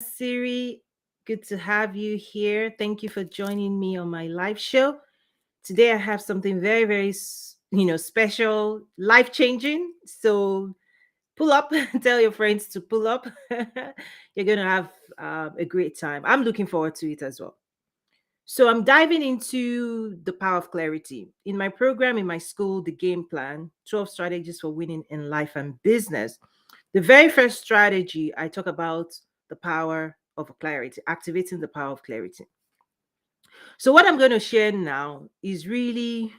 Siri, good to have you here. Thank you for joining me on my live show. Today I have something very special, life-changing. So pull up, tell your friends to pull up. You're going to have a great time. I'm looking forward to it as well. So I'm diving into the power of clarity. In my program, in my school, the game plan, 12 strategies for winning in life and business. The very first strategy I talk about the power of clarity, activating the power of clarity. So what I'm going to share now is really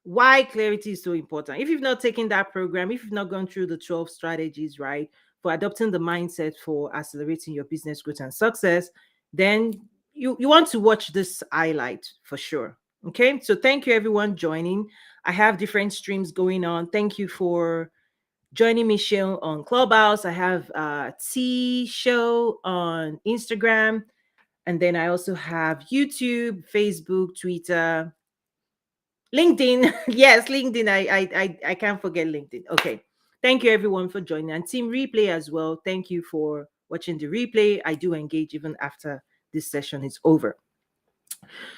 why clarity is so important. If you've not taken that program, if you've not gone through the 12 strategies, right, for adopting the mindset for accelerating your business growth and success, then you want to watch this highlight for sure. Okay. So thank you everyone joining. I have different streams going on. Thank you for joining me show on Clubhouse. I have a T show on Instagram. And then I also have YouTube, Facebook, Twitter, LinkedIn. Yes, LinkedIn. I can't forget LinkedIn. Okay. Thank you everyone for joining. And Team Replay as well. Thank you for watching the replay. I do engage even after this session is over.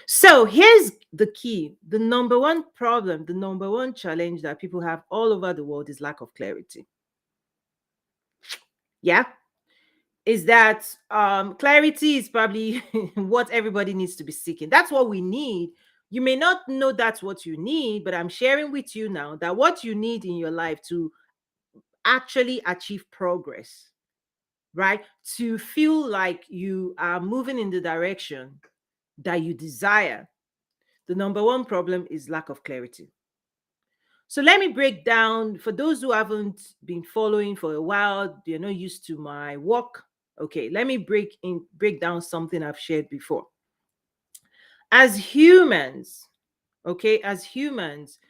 So here's the key. The number one problem, the number one challenge that people have all over the world is lack of clarity. Yeah. Is that clarity is probably what everybody needs to be seeking. That's what we need. You may not know that's what you need, but I'm sharing with you now that what you need in your life to actually achieve progress, right? To feel like you are moving in the direction that you desire. The number one problem is lack of clarity. So let me break down for those who haven't been following for a while, they're not used to my work. Okay, let me break down something I've shared before. As humans, okay, as humans,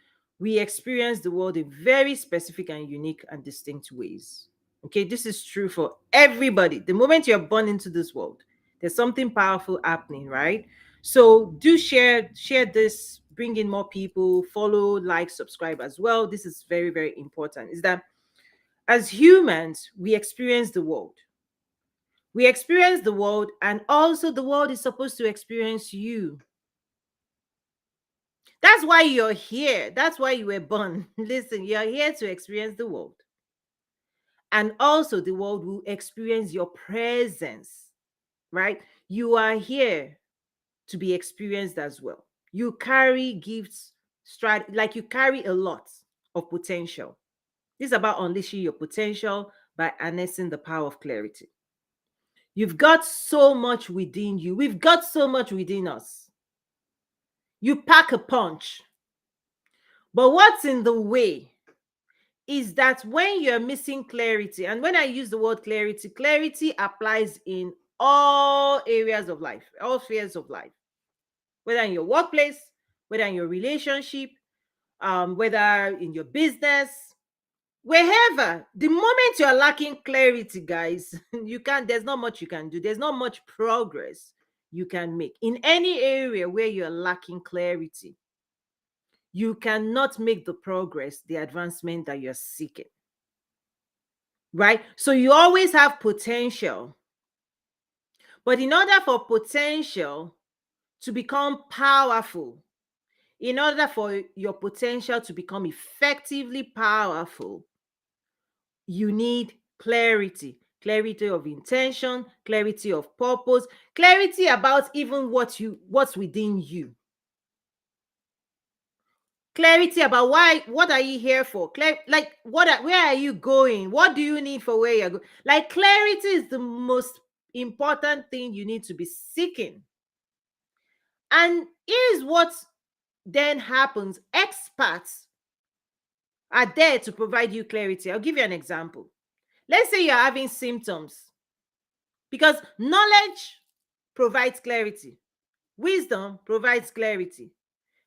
we experience the world in very specific and unique and distinct ways. Okay, this is true for everybody. The moment you're born into this world, there's something powerful happening, right? So do share this, bring in more people, follow, like, subscribe as well. This is very important. Is that as humans, we experience the world. We experience the world, and also the world is supposed to experience you. That's why you're here. That's why you were born. Listen, you're here to experience the world. And also, the world will experience your presence, right? You are here to be experienced as well. You carry gifts, like you carry a lot of potential. This is about unleashing your potential by harnessing the power of clarity. You've got so much within you. We've got so much within us. You pack a punch. But what's in the way is that when you're missing clarity, and when I use the word clarity, clarity applies in all areas of life, all spheres of life, whether in your workplace, whether in your relationship, whether in your business, wherever. The moment you're lacking clarity, guys, there's not much you can do. There's not much progress you can make in any area where you're lacking clarity. You cannot make the progress, the advancement that you're seeking. Right? So you always have potential. But in order for potential to become powerful, in order for your potential to become effectively powerful, you need clarity. Clarity of intention, clarity of purpose, clarity about even what's within you. Clarity about what are you here for? Where are you going? What do you need for where you're going? Like, clarity is the most important thing you need to be seeking. And here's what then happens. Experts are there to provide you clarity. I'll give you an example. Let's say you're having symptoms, because knowledge provides clarity, wisdom provides clarity.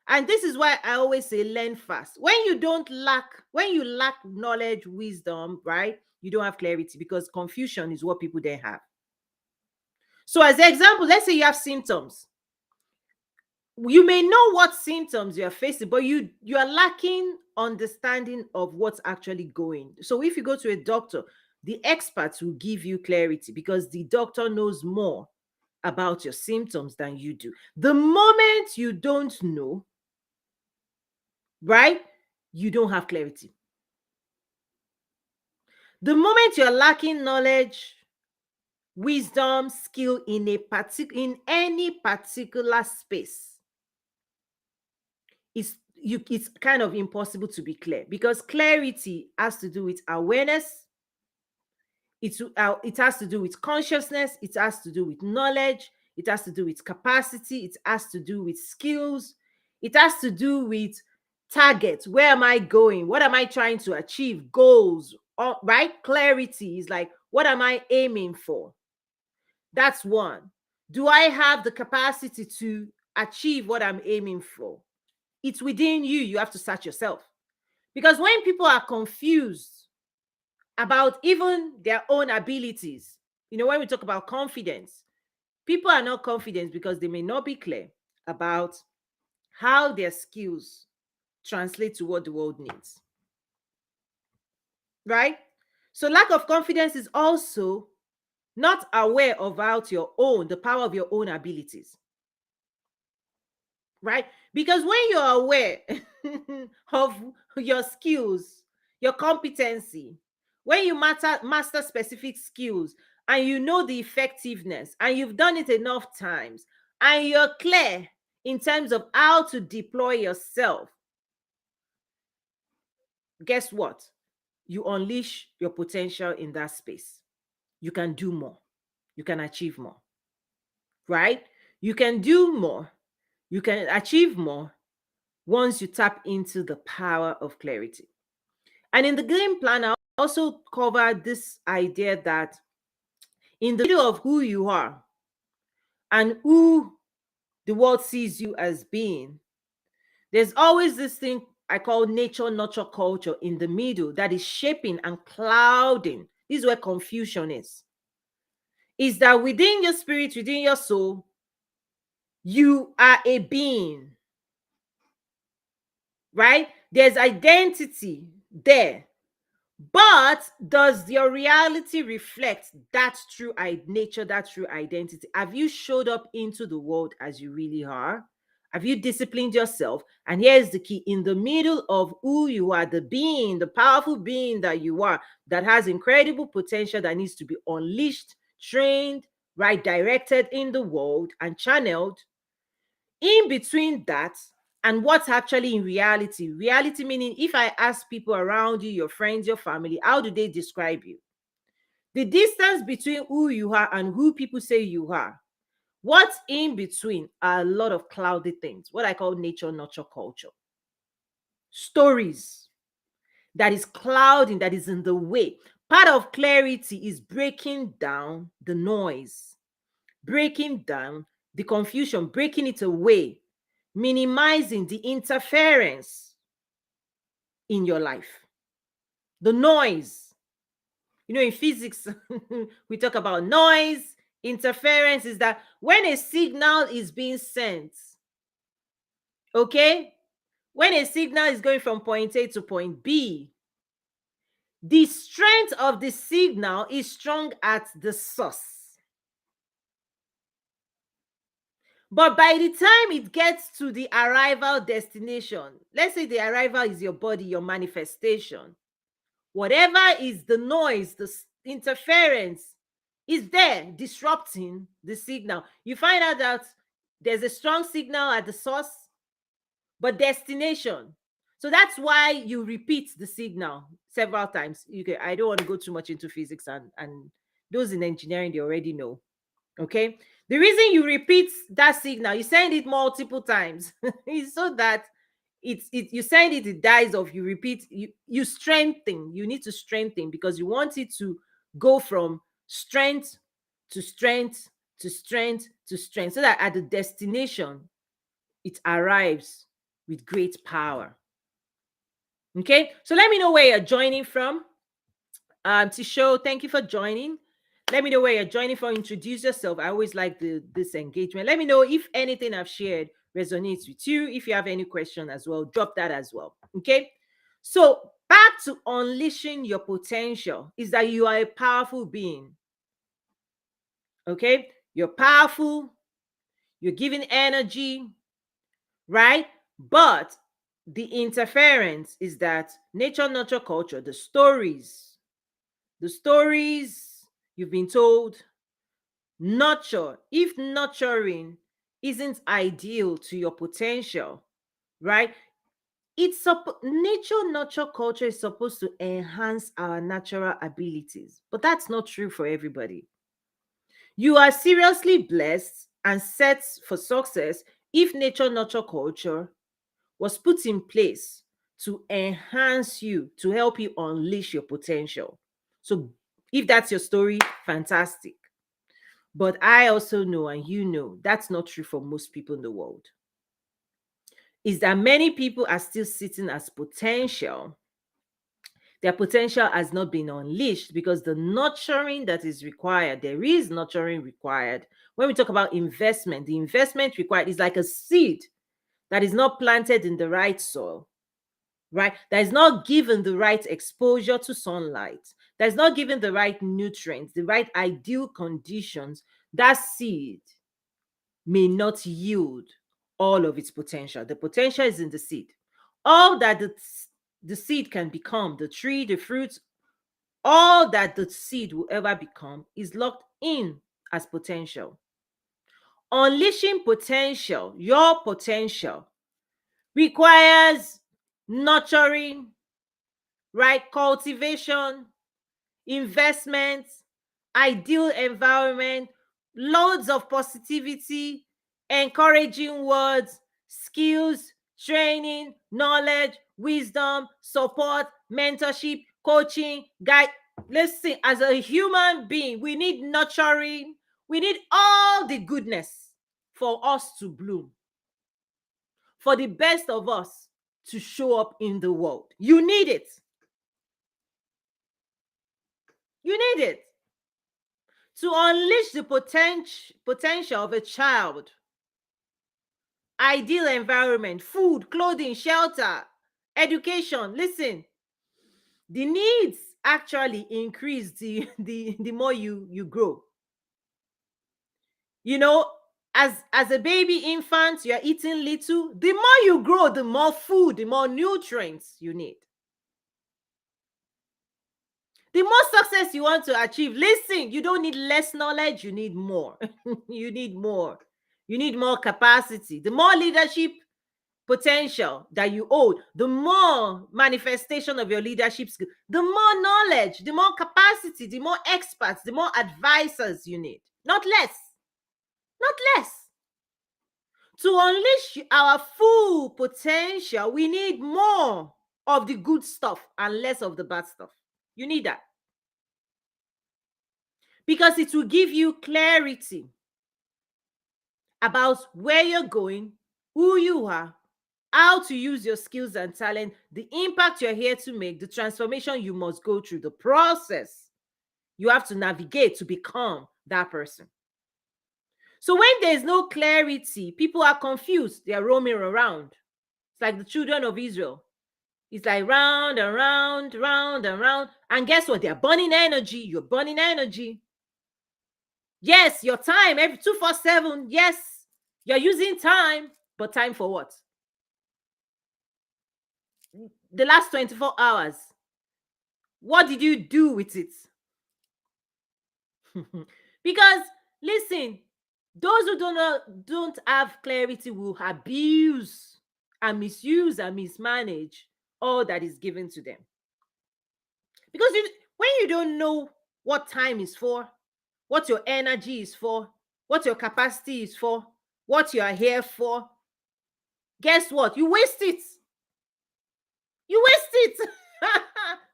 And this is why I always say learn fast. When you lack knowledge, wisdom, right? You don't have clarity, because confusion is what people then have. So as an example, let's say you have symptoms. You may know what symptoms you're facing, but you are lacking understanding of what's actually going. So if you go to a doctor, The experts will give you clarity because the doctor knows more about your symptoms than you do. The moment you don't know, right, you don't have clarity. The moment you're lacking knowledge, wisdom, skill in in any particular space, it's kind of impossible to be clear, because clarity has to do with awareness. It has to do with consciousness. It has to do with knowledge. It has to do with capacity. It has to do with skills. It has to do with targets. Where am I going? What am I trying to achieve? Goals, right? Clarity is like, what am I aiming for? That's one. Do I have the capacity to achieve what I'm aiming for? It's within you. You have to search yourself. Because when people are confused about even their own abilities, when we talk about confidence, people are not confident because they may not be clear about how their skills translate to what the world needs. Right? So lack of confidence is also not aware about the power of your own abilities. Right? Because when you're aware of your skills, your competency, when you master specific skills and you know the effectiveness and you've done it enough times and you're clear in terms of how to deploy yourself, guess what? You unleash your potential in that space. You can do more. You can achieve more. Right? You can do more. You can achieve more once you tap into the power of clarity. And in the game plan, I also covered this idea that in the middle of who you are and who the world sees you as being, there's always this thing I call nature nurture culture in the middle that is shaping and clouding. This is where confusion is that within your spirit, within your soul, you are a being, right? There's identity there. But does your reality reflect that true nature, that true identity? Have you showed up into the world as you really are? Have you disciplined yourself? And here's the key: in the middle of who you are, the being, the powerful being that you are, that has incredible potential that needs to be unleashed, trained, right, directed in the world and channeled. In between that and what's actually in reality, meaning if I ask people around you, your friends, your family, how do they describe you? The distance between who you are and who people say you are, what's in between are a lot of cloudy things, what I call nature nurture culture. Stories that is clouding, that is in the way. Part of clarity is breaking down the noise, breaking down the confusion, breaking it away, minimizing the interference in your life, the noise. In physics, we talk about noise. Interference is that when a signal is being sent, okay, when a signal is going from point A to point B, the strength of the signal is strong at the source. But by the time it gets to the arrival destination, let's say the arrival is your body, your manifestation, whatever is the noise, the interference is there disrupting the signal. You find out that there's a strong signal at the source, but destination. So that's why you repeat the signal several times. I don't want to go too much into physics, and those in engineering, they already know. Okay. The reason you repeat that signal, you send it multiple times, is so that you send it dies off. You repeat, you strengthen. You need to strengthen because you want it to go from strength to strength to strength to strength, so that at the destination it arrives with great power. Okay, so let me know where you're joining from. Tisho, thank you for joining. Let me know where you're joining from. Introduce yourself. I always like this engagement. Let me know if anything I've shared resonates with you. If you have any question as well, drop that as well. Okay. So back to unleashing your potential is that you are a powerful being. Okay? You're powerful, you're giving energy, right? But the interference is that nature, nurture, culture, the stories you've been told, nurture, if nurturing isn't ideal to your potential, right? Nature, nurture, culture is supposed to enhance our natural abilities, but that's not true for everybody. You are seriously blessed and set for success if nature, nurture, culture was put in place to enhance you, to help you unleash your potential. So, if that's your story, fantastic. But I also know, and you know, that's not true for most people in the world. Is that many people are still sitting as potential. Their potential has not been unleashed because the nurturing that is required, there is nurturing required. When we talk about investment, the investment required is like a seed that is not planted in the right soil, right? That is not given the right exposure to sunlight, that is not given the right nutrients, the right ideal conditions, that seed may not yield all of its potential. The potential is in the seed. All that the seed can become, the tree, the fruits, all that the seed will ever become is locked in as potential. Unleashing potential, your potential, requires nurturing, right? Cultivation, investment, ideal environment, loads of positivity, encouraging words, skills, training, knowledge, wisdom, support, mentorship, coaching, guide. Listen, as a human being, we need nurturing. We need all the goodness for us to bloom, for the best of us to show up in the world. You need it. You need it. To unleash the potential of a child, ideal environment, food, clothing, shelter, education. Listen, the needs actually increase the more you grow. You know, as a baby infant, you're eating little. The more you grow, the more food, the more nutrients you need. The more success you want to achieve, listen, you don't need less knowledge, you need more. You need more. You need more capacity. The more leadership potential that you hold, the more manifestation of your leadership skill, the more knowledge, the more capacity, the more experts, the more advisors you need. Not less. Not less. To unleash our full potential, we need more of the good stuff and less of the bad stuff. You need that. Because it will give you clarity about where you're going, who you are, how to use your skills and talent, the impact you're here to make, the transformation you must go through, the process you have to navigate to become that person. So when there's no clarity, people are confused. They are roaming around. It's like the children of Israel. It's like round and round, round and round. And guess what? They're burning energy. You're burning energy. Yes, your time, every 247. Yes, you're using time, but time for what? The last 24 hours. What did you do with it? Because listen, those who don't have clarity will abuse and misuse and mismanage all that is given to them. Because when you don't know what time is for, what your energy is for, what your capacity is for, what you are here for, guess what? You waste it. You waste it.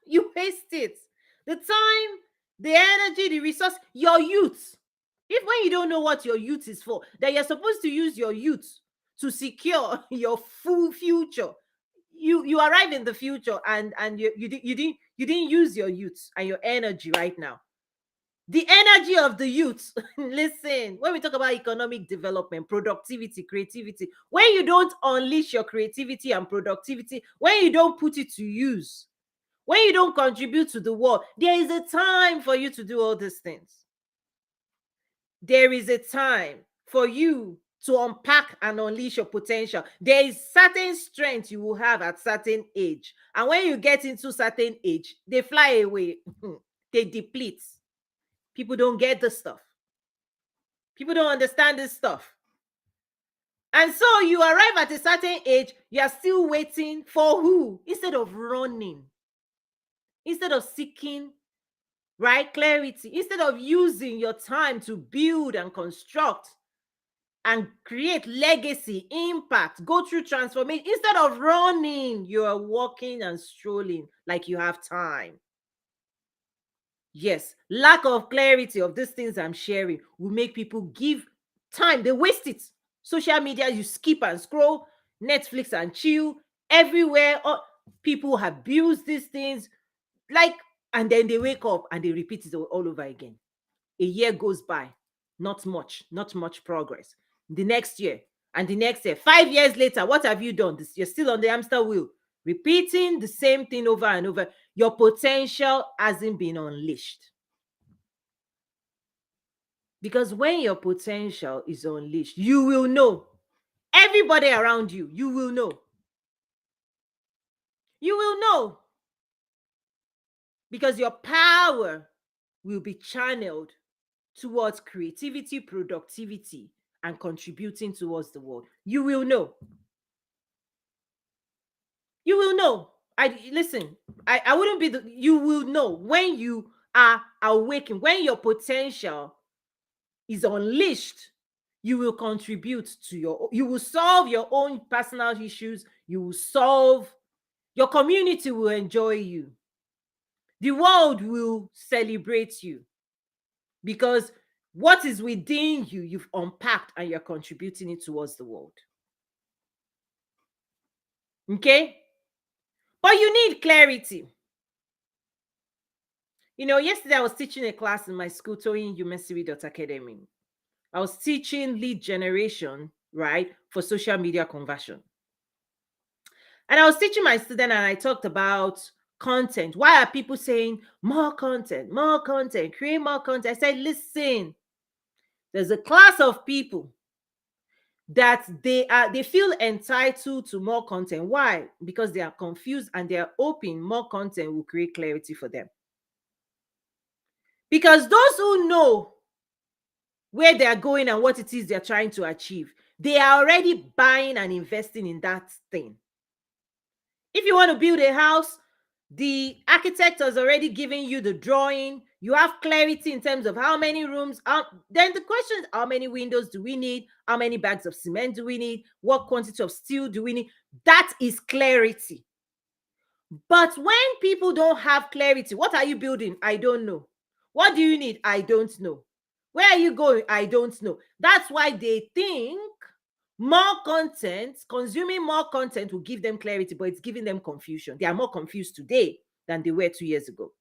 You waste it. The time, the energy, the resource, your youth. If when you don't know what your youth is for, then you're supposed to use your youth to secure your full future. You arrive in the future and you didn't use your youth and your energy right now. The energy of the youth. Listen, when we talk about economic development, productivity, creativity, when you don't unleash your creativity and productivity, when you don't put it to use, When you don't contribute to the world, there is a time for you to do all these things. There is a time for you to unpack and unleash your potential. There is certain strength you will have at certain age. And when you get into certain age, they fly away. They deplete. People don't get the stuff. People don't understand this stuff. And so you arrive at a certain age, you are still waiting for who? Instead of running, instead of seeking, right, clarity, instead of using your time to build and construct and create legacy, impact, go through transformation, instead of running, you are walking and strolling like you have time. Yes, lack of clarity of these things I'm sharing will make people give time. They waste it. Social media, you skip and scroll, Netflix and chill, everywhere. People abuse these things, like, and then they wake up and they repeat it all over again. A year goes by, not much progress. The next year and the next year, 5 years later, what have you done? You're still on the hamster wheel, repeating the same thing over and over. Your potential hasn't been unleashed. Because when your potential is unleashed, you will know. Everybody around you, you will know. You will know. Because your power will be channeled towards creativity, productivity, and contributing towards the world. You will know. You will know. I wouldn't be you will know when you are awakened, when your potential is unleashed. You will contribute to you will solve your own personal issues. You will solve, your community will enjoy you. The world will celebrate you because what is within you, you've unpacked and you're contributing it towards the world. Okay? But you need clarity. Yesterday I was teaching a class in my school, Toyin Academy. I was teaching lead generation, right, for social media conversion. And I was teaching my student and I talked about content. Why are people saying more content, create more content? I said, listen, there's a class of people that they feel entitled to more content. Why? Because they are confused and they are hoping more content will create clarity for them. Because those who know where they are going and what it is they're trying to achieve, they are already buying and investing in that thing. If you want to build a house, the architect has already given you the drawing. You have clarity in terms of how many rooms. Then the question is, how many windows do we need? How many bags of cement do we need? What quantity of steel do we need? That is clarity. But when people don't have clarity, what are you building? I don't know. What do you need? I don't know. Where are you going? I don't know. That's why they think more content, consuming more content will give them clarity, but it's giving them confusion. They are more confused today than they were 2 years ago.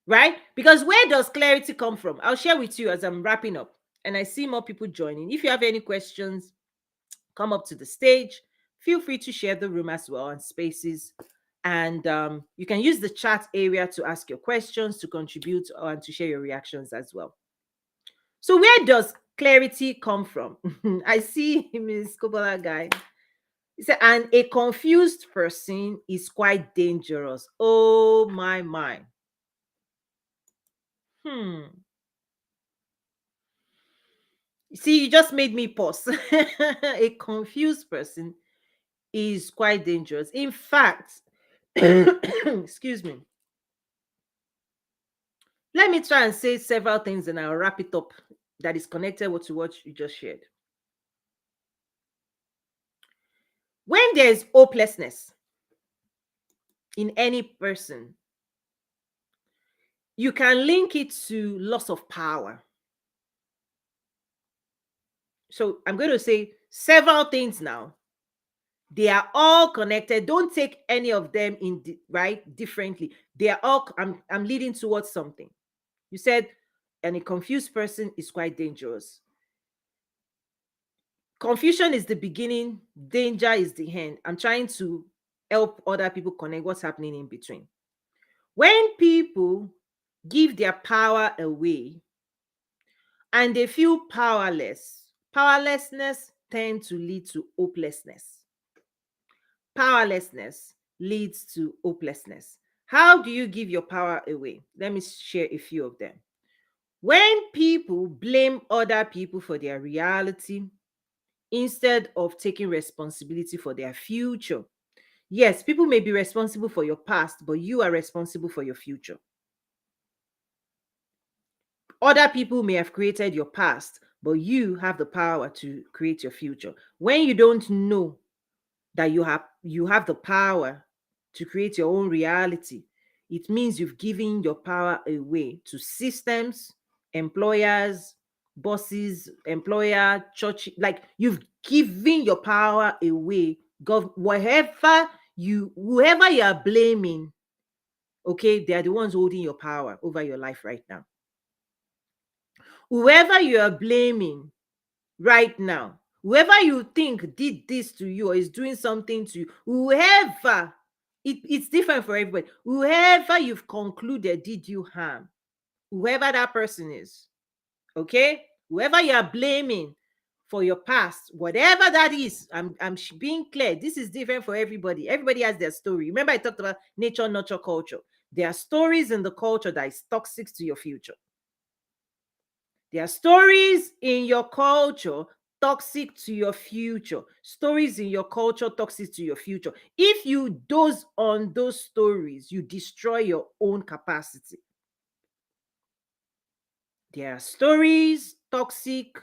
Right? Because where does clarity come from? I'll share with you as I'm wrapping up. And I see more people joining. If you have any questions, come up to the stage. Feel free to share the room as well on Spaces. And you can use the chat area to ask your questions, to contribute, and to share your reactions as well. So where does clarity come from? I see Ms. Kobola guy. He said, and a confused person is quite dangerous. Oh my. See, you just made me pause. A confused person is quite dangerous. In fact, excuse me. Let me try and say several things and I'll wrap it up that is connected to what you just shared. When there's hopelessness in any person, you can link it to loss of power. So I'm going to say several things now. They are all connected. Don't take any of them differently. They are all, I'm leading towards something. You said, and a confused person is quite dangerous. Confusion is the beginning, danger is the end. I'm trying to help other people connect what's happening in between. When people give their power away and they feel powerless, powerlessness tends to lead to hopelessness. Powerlessness leads to hopelessness. How do you give your power away? Let me share a few of them. When people blame other people for their reality instead of taking responsibility for their future. Yes, people may be responsible for your past, but you are responsible for your future. Other people may have created your past, but you have the power to create your future. When you don't know that you have the power to create your own reality, it means you've given your power away to systems, employers, bosses, employer, church. Like, you've given your power away. Whoever you are blaming, okay, they are the ones holding your power over your life right now. Whoever you are blaming right now, whoever you think did this to you or is doing something to you, whoever, it's different for everybody. Whoever you've concluded did you harm, whoever that person is, okay? Whoever you are blaming for your past, whatever that is, I'm being clear. This is different for everybody. Everybody has their story. Remember, I talked about nature, nurture, culture. There are stories in the culture that is toxic to your future. There are stories in your culture toxic to your future. Stories in your culture toxic to your future. If you doze on those stories, you destroy your own capacity. There are stories toxic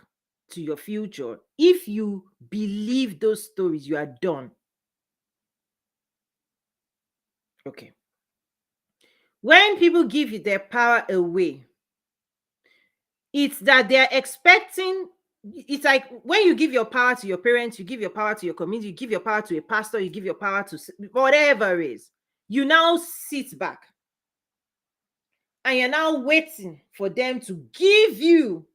to your future. If you believe those stories, you are done. Okay. When people give you their power away, it's that they're expecting. It's like when you give your power to your parents, you give your power to your community, you give your power to a pastor, you give your power to whatever it is. You now sit back and you're now waiting for them to give you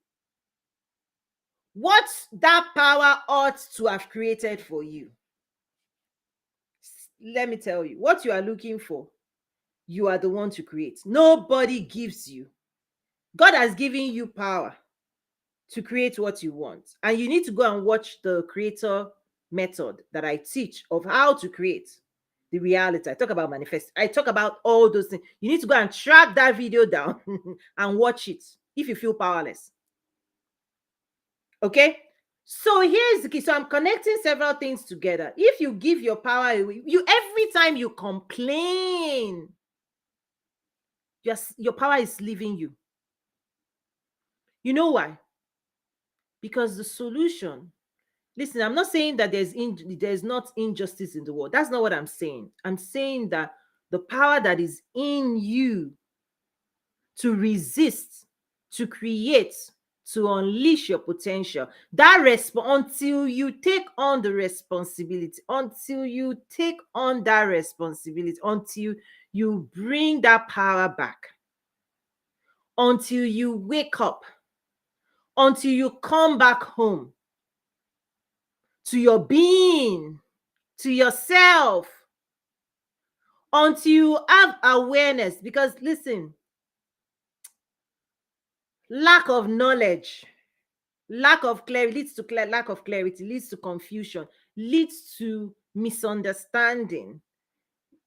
what that power ought to have created for you. Let me tell you, what you are looking for, you are the one to create. Nobody gives you. God has given you power to create what you want. And you need to go and watch the creator method that I teach of how to create the reality. I talk about manifest. I talk about all those things. You need to go and track that video down and watch it if you feel powerless. Okay? So here's the key. So I'm connecting several things together. If you give your power away, every time you complain, your power is leaving you. You know why? Because the solution, listen, I'm not saying that there's not injustice in the world. That's not what I'm saying. I'm saying that the power that is in you to resist, to create, to unleash your potential, until you take on the responsibility, until you take on that responsibility, until you bring that power back, until you wake up, until you come back home to your being, to yourself, until you have awareness. Because listen, lack of knowledge, lack of clarity leads to lack of clarity, leads to confusion, leads to misunderstanding,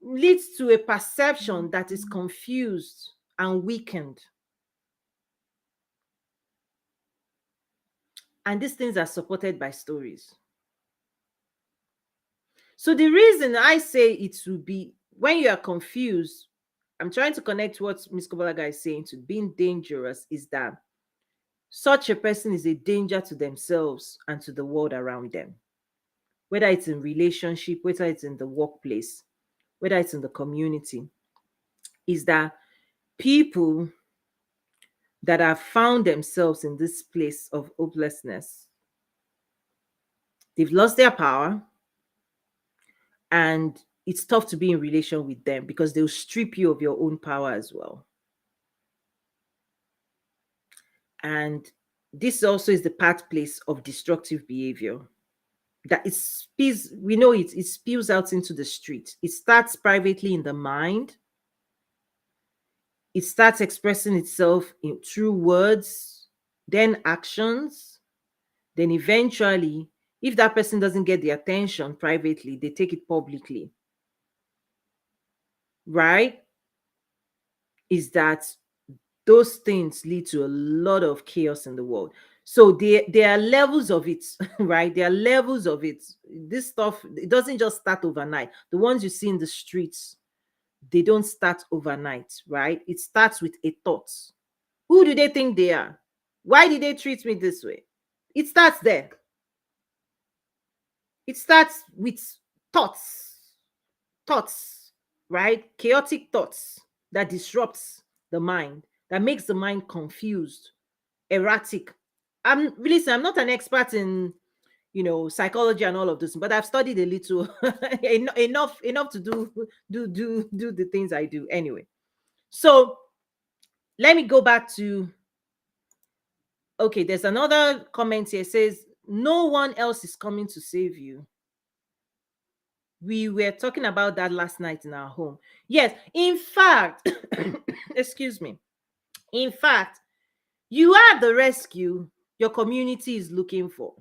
leads to a perception that is confused and weakened. And these things are supported by stories. So the reason I say it will be when you are confused, I'm trying to connect what Ms. Kobalaga is saying to being dangerous, is that such a person is a danger to themselves and to the world around them. Whether it's in relationship, whether it's in the workplace, whether it's in the community, is that people that have found themselves in this place of hopelessness, they've lost their power, and it's tough to be in relation with them because they'll strip you of your own power as well. And this also is the birthplace of destructive behavior. that it spills, we know it spills out into the street. It starts privately in the mind. It starts expressing itself in through words, then actions, then eventually, if that person doesn't get the attention privately, they take it publicly. Right? Is that those things lead to a lot of chaos in the world. So there are levels of it, right? There are levels of it. This stuff, it doesn't just start overnight. The ones you see in the streets, they don't start overnight, right? It starts with a thought. Who do they think they are? Why did they treat me this way? It starts there. It starts with thoughts, thoughts, right? Chaotic thoughts that disrupts the mind, that makes the mind confused, erratic. I'm not an expert in psychology and all of this, but I've studied a little enough to do the things I do anyway. So let me go back to, okay, there's another comment here. It says no one else is coming to save you. We were talking about that last night in our home. Yes, in fact, excuse me. In fact, you are the rescue your community is looking for.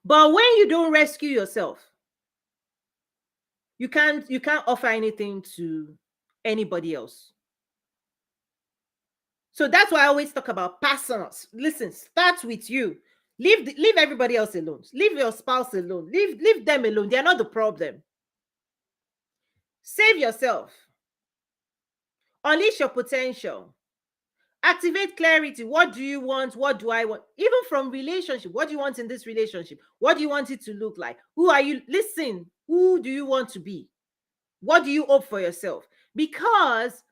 But when you don't rescue yourself, you can't offer anything to anybody else. So that's why I always talk about personal. Listen, start with you. Leave everybody else alone. Leave your spouse alone. Leave them alone. They are not the problem. Save yourself. Unleash your potential. Activate clarity. What do you want? What do I want? Even from relationship. What do you want in this relationship? What do you want it to look like? Who are you? Listen, who do you want to be? What do you hope for yourself? Because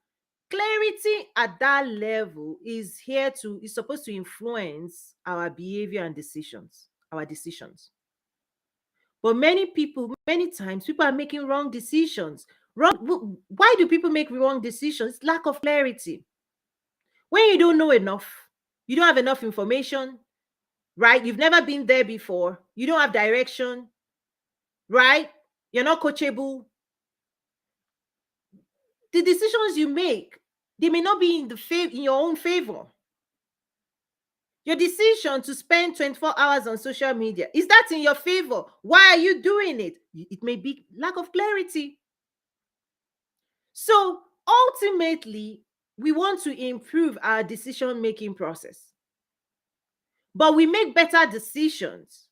clarity at that level is supposed to influence our behavior and decisions, our decisions. But many times, people are making wrong decisions. Why do people make wrong decisions? Lack of clarity. When you don't know enough, you don't have enough information, right? You've never been there before. You don't have direction, right? You're not coachable. The decisions you make, they may not be in your own favor. Your decision to spend 24 hours on social media, is that in your favor? Why are you doing it? It may be lack of clarity. So ultimately, we want to improve our decision-making process. But we make better decisions.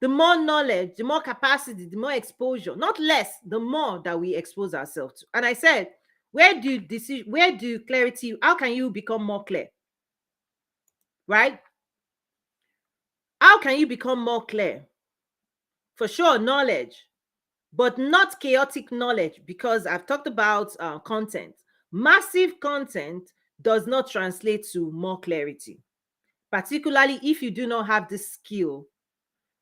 The more knowledge, the more capacity, the more exposure, not less, the more that we expose ourselves to. And I said, where do clarity, how can you become more clear? Right? How can you become more clear? For sure, knowledge, but not chaotic knowledge, because I've talked about content. Massive content does not translate to more clarity, particularly if you do not have the skill.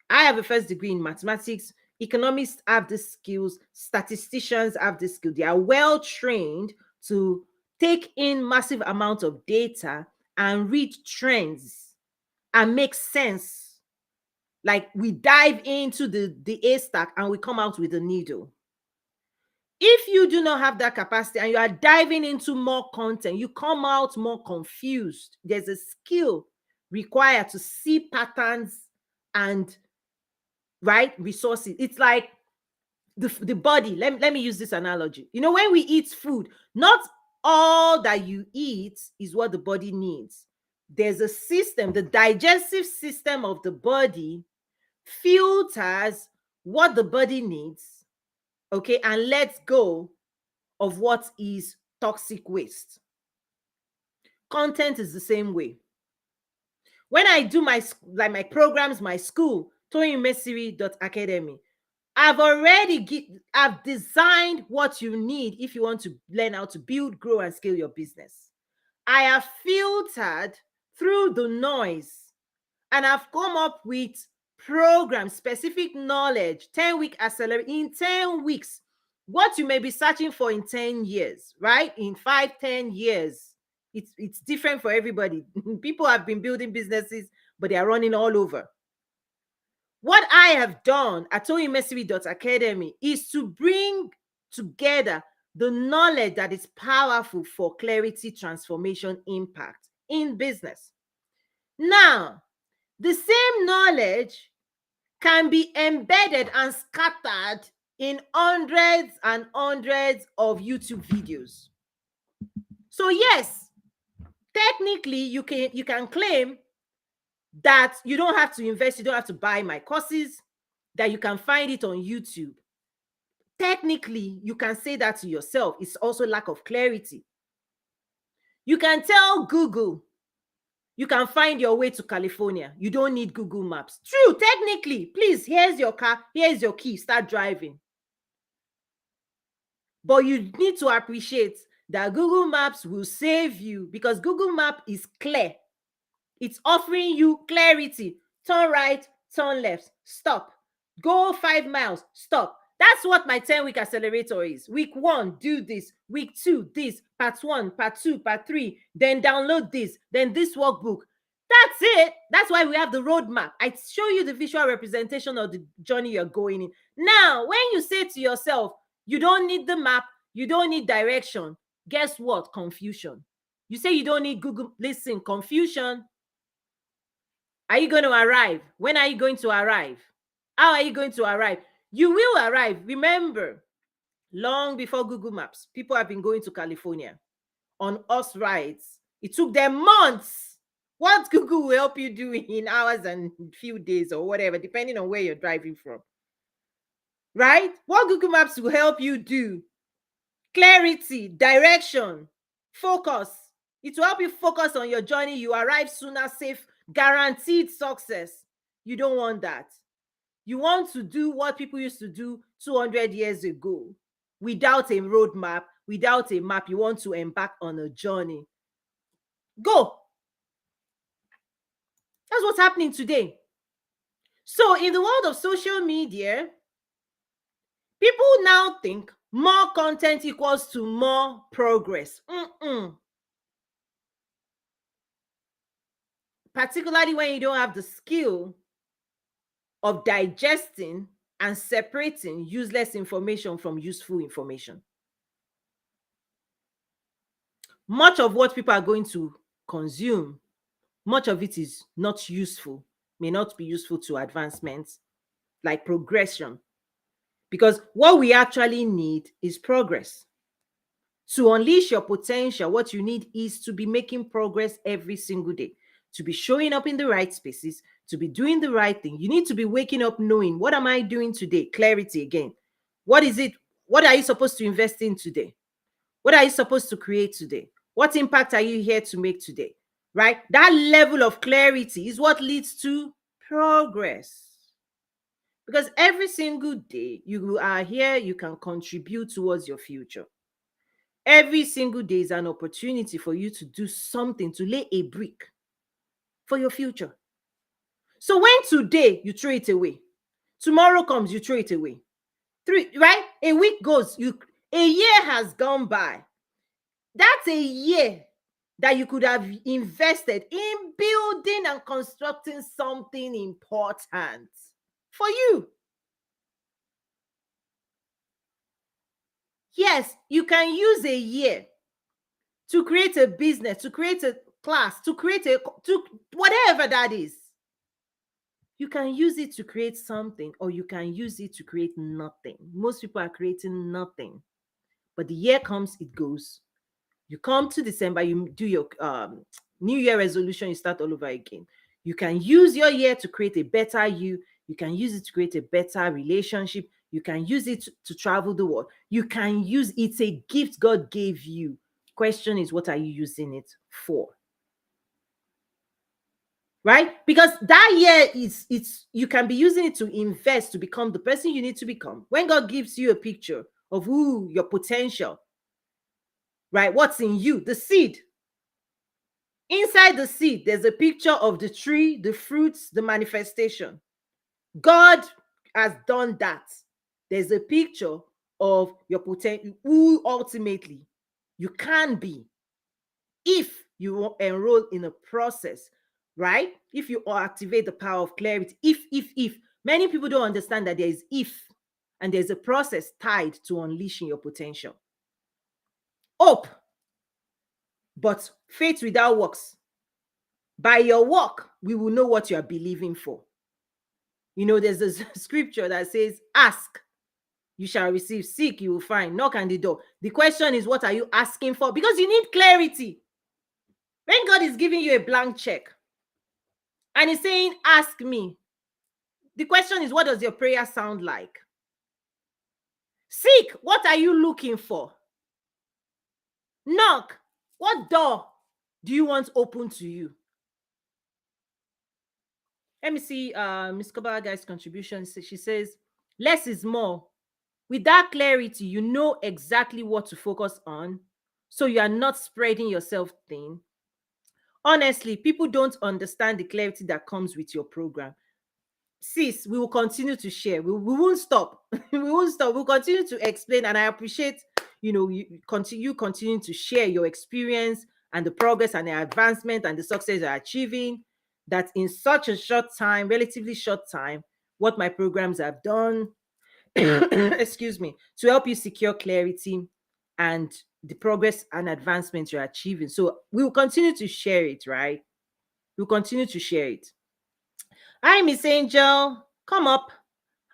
I have a first degree in mathematics. Economists have the skills. Statisticians have the skill. They are well trained to take in massive amounts of data and read trends and make sense. Like we dive into the haystack and we come out with a needle. If you do not have that capacity and you are diving into more content, you come out more confused. There's a skill required to see patterns and resources. It's like the body. Let me use this analogy. When we eat food, not all that you eat is what the body needs. There's a system, the digestive system of the body filters what the body needs, okay, and lets go of what is toxic waste. Content is the same way. When I do my programs, my school, toyinmesiri.academy, I've designed what you need if you want to learn how to build, grow, and scale your business. I have filtered through the noise and I've come up with programs, specific knowledge, 10-week accelerator in 10 weeks. What you may be searching for in 10 years, right? In 5-10 years, it's different for everybody. People have been building businesses, but they are running all over. What I have done at toyinmesibi.academy is to bring together the knowledge that is powerful for clarity, transformation, impact in business. Now, the same knowledge can be embedded and scattered in hundreds and hundreds of YouTube videos. So yes, technically you can claim that you don't have to invest, you don't have to buy my courses, that you can find it on YouTube. Technically, you can say that to yourself. It's also lack of clarity. You can tell Google you can find your way to California. You don't need Google Maps. True, technically. Please, here's your car, here's your key, start driving. But you need to appreciate that Google Maps will save you because Google Map is clear. It's offering you clarity. Turn right, turn left, stop. Go 5 miles, stop. That's what my 10-week accelerator is. Week 1, do this. Week 2, this. Part 1, part 2, part 3. Then download this. Then this workbook. That's it. That's why we have the roadmap. I show you the visual representation of the journey you're going in. Now, when you say to yourself, you don't need the map, you don't need direction, guess what? Confusion. You say you don't need Google. Listen, confusion. Are you going to arrive? When are you going to arrive? How are you going to arrive? You will arrive. Remember, long before Google Maps, people have been going to California on us rides. It took them months. What Google will help you do in hours and few days or whatever, depending on where you're driving from. Right? What Google Maps will help you do? Clarity, direction, focus. It will help you focus on your journey. You arrive sooner, safe, guaranteed success. You don't want that. You want to do what people used to do 200 years ago without a roadmap, without a map. You want to embark on a journey. Go. That's what's happening today. So in the world of social media, people now think more content equals to more progress. Particularly when you don't have the skill of digesting and separating useless information from useful information. Much of what people are going to consume, much of it is not useful, may not be useful to advancement, like progression. Because what we actually need is progress. To unleash your potential, what you need is to be making progress every single day, to be showing up in the right spaces, to be doing the right thing. You need to be waking up knowing, what am I doing today? Clarity again. What is it? What are you supposed to invest in today? What are you supposed to create today? What impact are you here to make today? Right? That level of clarity is what leads to progress. Because every single day you are here, you can contribute towards your future. Every single day is an opportunity for you to do something, to lay a brick for your future. So when today you throw it away, tomorrow comes, you throw it away. Right? A week goes, a year has gone by. That's a year that you could have invested in building and constructing something important for you. Yes, you can use a year to create a business, to create a class, to whatever that is. You can use it to create something, or you can use it to create nothing. Most people are creating nothing. But the year comes, it goes. You come to December, you do your New Year resolution, you start all over again. You can use your year to create a better you. You can use it to create a better relationship. You can use it to travel the world. You can use it's a gift God gave you. Question is, what are you using it for? Right? Because that year you can be using it to invest, to become the person you need to become. When God gives you a picture of who your potential, right? What's in you, the seed. Inside the seed, there's a picture of the tree, the fruits, the manifestation. God has done that. There's a picture of your potential, who ultimately you can be if you enroll in a process, right? If you activate the power of clarity, if Many people don't understand that there is if and there's a process tied to unleashing your potential. Hope, but faith without works. By your work, we will know what you are believing for. You know, there's a scripture that says, ask, you shall receive, seek, you will find, knock on the door. The question is, what are you asking for? Because you need clarity. When God is giving you a blank check and he's saying, ask me, the question is, what does your prayer sound like? Seek, what are you looking for? Knock, what door do you want open to you? Let me see Miss Kobalaga's contribution. She says, less is more. With that clarity, you know exactly what to focus on, so you are not spreading yourself thin. Honestly, people don't understand the clarity that comes with your program. Sis, we will continue to share. We won't stop. We won't stop. We'll continue to explain. And I appreciate, you continue to share your experience and the progress and the advancement and the success you're achieving. That in such a short time, relatively short time, what my programs have done, excuse me, to help you secure clarity and the progress and advancement you're achieving. So we will continue to share it, right? We'll continue to share it. Hi, Miss Angel. Come up.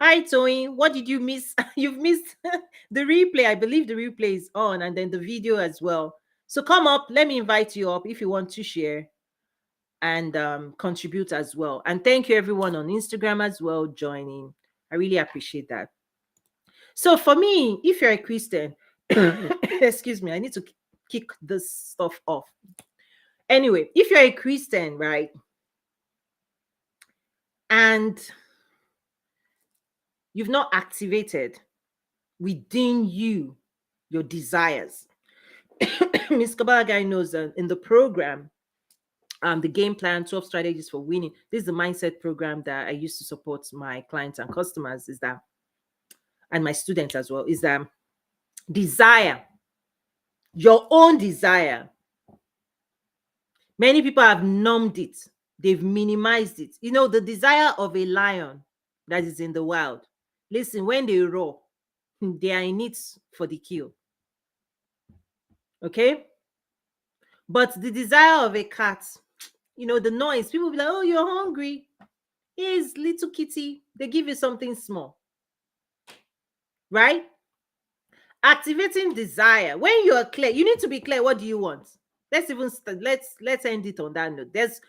Hi, Tony. What did you miss? You've missed the replay. I believe the replay is on, and then the video as well. So come up. Let me invite you up if you want to share and contribute as well. And thank you, everyone on Instagram as well, joining. I really appreciate that. So for me, if you're a Christian, excuse me, I need to kick this stuff off. Anyway, if you're a Christian, right, and you've not activated within you your desires, Miss Kabalagai knows that in the program, the game plan 12 strategies for winning, this is the mindset program that I used to support my clients and customers, is that, and my students as well, is that desire, your own desire. Many people have numbed it, they've minimized it. You know, the desire of a lion that is in the wild, listen, when they roar, they are in it for the kill. Okay? But the desire of a cat, you know, the noise, people be like, oh, you're hungry. Here's little kitty. They give you something small. Right? Activating desire. When you are clear, you need to be clear. What do you want? Let's even let's end it on that note. There's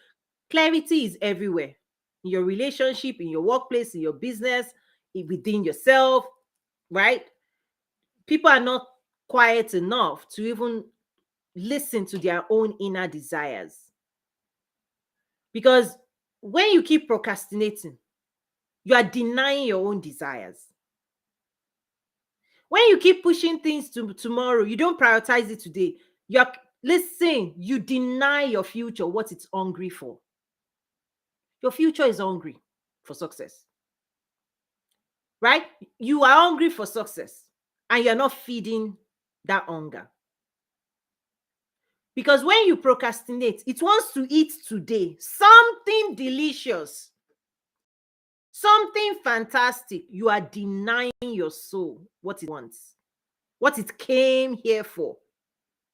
clarity is everywhere. In your relationship, in your workplace, in your business, within yourself, right? People are not quiet enough to even listen to their own inner desires. Because when you keep procrastinating, you are denying your own desires. When you keep pushing things to tomorrow, you don't prioritize it today. You deny your future what it's hungry for. Your future is hungry for success. Right? You are hungry for success and you're not feeding that hunger. Because when you procrastinate, it wants to eat today something delicious, something fantastic. You are denying your soul what it wants, what it came here for.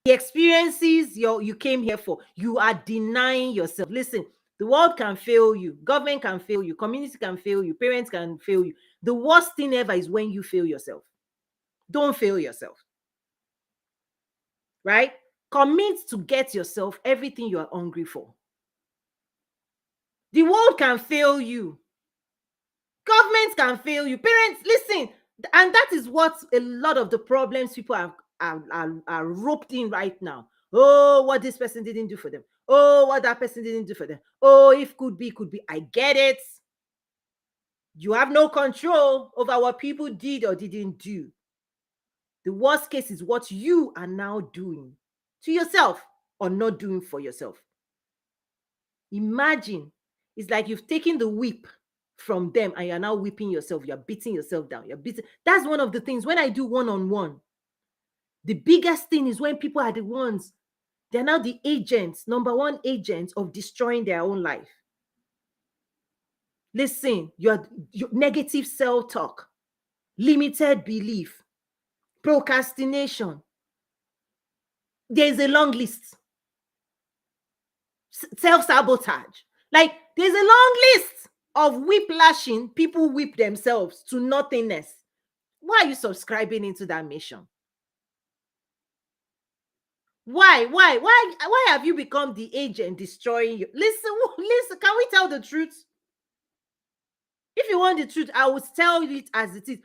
The experiences you came here for, you are denying yourself. Listen, the world can fail you, government can fail you, community can fail you, parents can fail you. The worst thing ever is when you fail yourself. Don't fail yourself. Right? Commit to get yourself everything you are hungry for. The world can fail you. Government can fail you. Parents, listen. And that is what a lot of the problems people are roped in right now. Oh, what this person didn't do for them. Oh, what that person didn't do for them. Oh, if could be, could be. I get it. You have no control over what people did or didn't do. The worst case is what you are now doing to yourself or not doing for yourself. Imagine, it's like you've taken the whip from them and you're now whipping yourself. You're beating yourself down. You're beating. That's one of the things when I do one-on-one. The biggest thing is when people are the ones, they're now the agents, number one agents of destroying their own life. Listen, your negative self-talk, limited belief, procrastination. There's a long list. Self-sabotage. Like, there's a long list of whiplashing. People whip themselves to nothingness. Why are you subscribing into that mission? Why have you become the agent destroying you? Listen, can we tell the truth? If you want the truth, I will tell it as it is.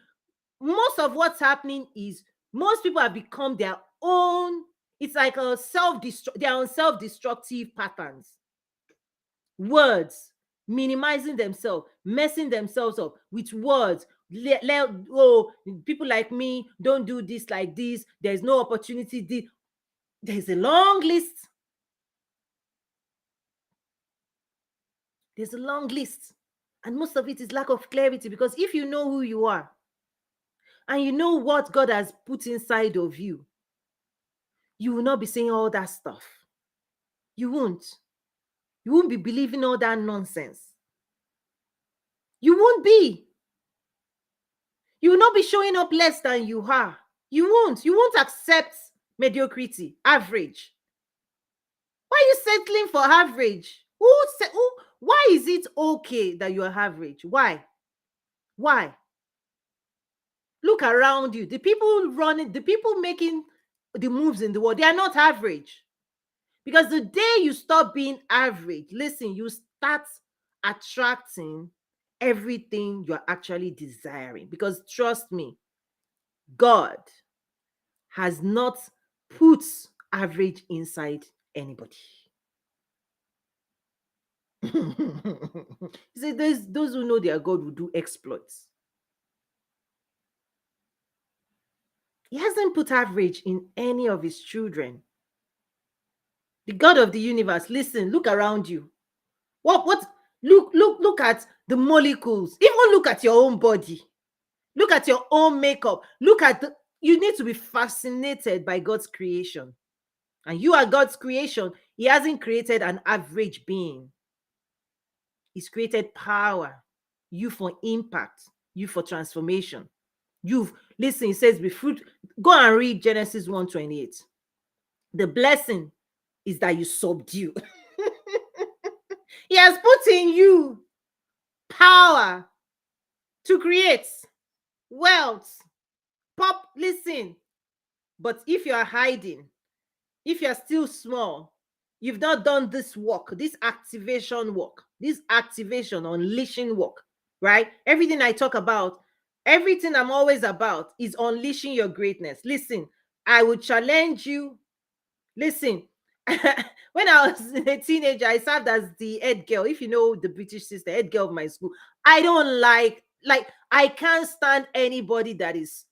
Most of what's happening is most people have become their own. It's like a their own self-destructive patterns. Words, minimizing themselves, messing themselves up with words. Oh, people like me don't do this like this. There's no opportunity. There's a long list. There's a long list. And most of it is lack of clarity, because if you know who you are and you know what God has put inside of you, you will not be saying all that stuff. You won't. You won't be believing all that nonsense. You won't be. You will not be showing up less than you are. You won't. You won't accept mediocrity, average. Why are you settling for average? Why is it okay that you are average? Why? Why? Look around you. The people running, the people making the moves in the world, they are not average. Because the day you stop being average, listen, you start attracting everything you're actually desiring. Because trust me, God has not put average inside anybody. See, those who know their God will do exploits. He hasn't put average in any of his children. The God of the universe, listen, look around you. What look at the molecules. Even look at your own body. Look at your own makeup. You need to be fascinated by God's creation. And you are God's creation. He hasn't created an average being. He's created power. You for impact. You for transformation. Listen, it says be fruit. Go and read Genesis 1:28. The blessing is that you subdue. He has put in you power to create wealth. Listen. But if you are hiding, if you are still small, you've not done this work, this activation work, this activation, unleashing work, right? Everything I talk about, everything I'm always about is unleashing your greatness. Listen, I would challenge you. Listen, when I was a teenager, I served as the head girl. If you know the British sister, head girl of my school. I don't like I can't stand anybody that is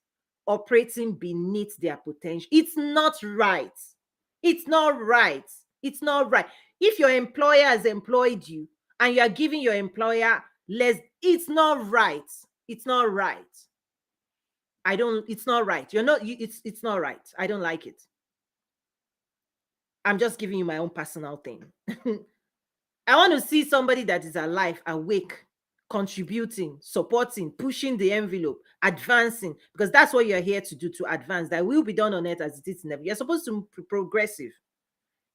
operating beneath their potential. It's not right. It's not right. It's not right. If your employer has employed you and you are giving your employer less, it's not right. It's not right. It's not right. It's not right. I don't like it. I'm just giving you my own personal thing. I want to see somebody that is alive, awake, contributing, supporting, pushing the envelope, advancing, because that's what you're here to do, to advance. That will be done on earth as it is in heaven. You're supposed to be progressive.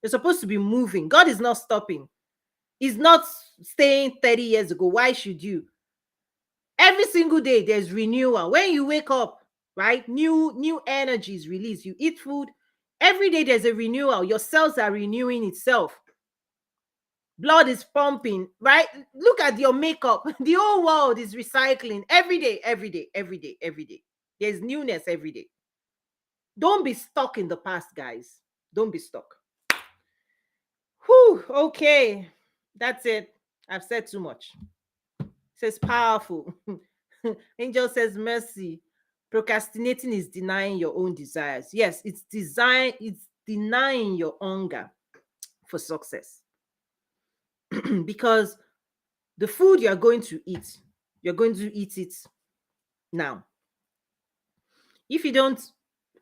You're supposed to be moving. God is not stopping. He's not staying 30 years ago. Why should you? Every single day there's renewal. When you wake up, right? New energies release. You eat food. Every day there's a renewal. Your cells are renewing itself. Blood is pumping, right? Look at your makeup. The whole world is recycling every day, every day, every day, every day. There's newness every day. Don't be stuck in the past, guys. Don't be stuck. Whew, okay. That's it. I've said too much. It says powerful. Angel says mercy. Procrastinating is denying your own desires. Yes, it's denying your hunger for success. Because the food you're going to eat it now. If you don't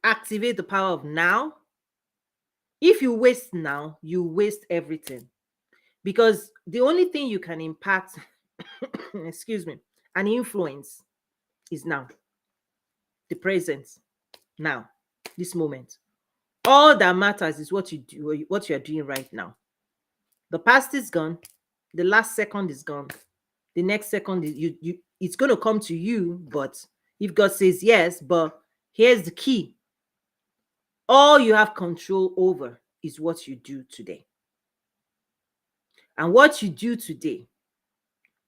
activate the power of now, if you waste now, you waste everything. Because the only thing you can impact excuse me, and influence is now, the present, now, this moment. All that matters is what you do, what you are doing right now. The past is gone. The last second is gone. The next second is it's going to come to you, but if God says yes, but here's the key. All you have control over is what you do today. And what you do today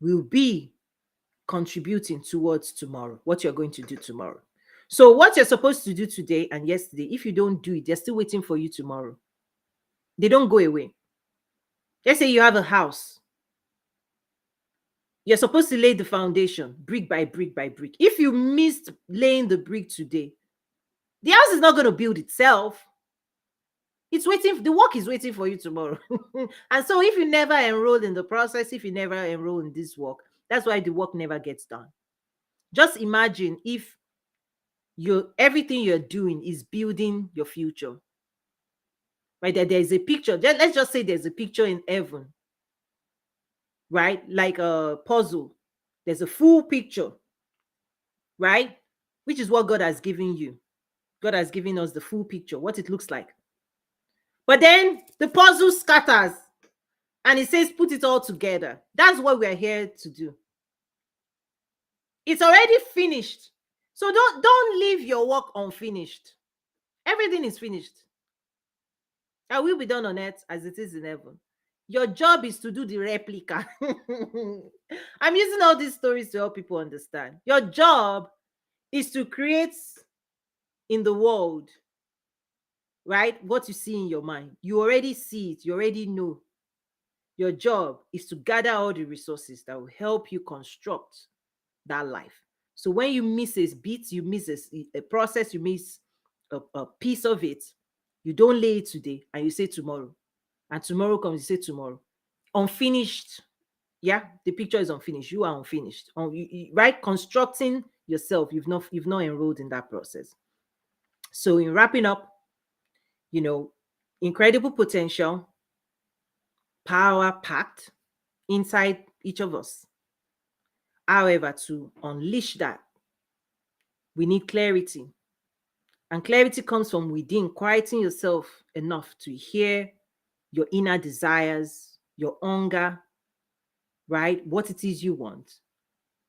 will be contributing towards tomorrow, what you're going to do tomorrow. So what you're supposed to do today and yesterday, if you don't do it, they're still waiting for you tomorrow. They don't go away. Let's say you have a house. You're supposed to lay the foundation brick by brick by brick. If you missed laying the brick today, the house is not going to build itself. It's waiting, the work is waiting for you tomorrow. And so if you never enroll in the process, if you never enroll in this work, that's why the work never gets done. Just imagine if everything you're doing is building your future. Right? There's a picture. Let's just say there's a picture in heaven. Right? Like a puzzle. There's a full picture. Right? Which is what God has given you. God has given us the full picture, what it looks like. But then the puzzle scatters and it says, put it all together. That's what we're here to do. It's already finished. So don't leave your work unfinished. Everything is finished. And will be done on earth as it is in heaven. Your job is to do the replica. I'm using all these stories to help people understand. Your job is to create in the world, right, what you see in your mind. You already see it. You already know. Your job is to gather all the resources that will help you construct that life. So when you miss a bit, you miss a process, you miss a piece of it, you don't lay it today and you say tomorrow. And tomorrow comes, you say tomorrow. Unfinished. Yeah, the picture is unfinished. You are unfinished. Right? Constructing yourself, you've not enrolled in that process. So in wrapping up, incredible potential, power packed inside each of us. However, to unleash that, we need clarity. And clarity comes from within, quieting yourself enough to hear your inner desires, your hunger, right? What it is you want.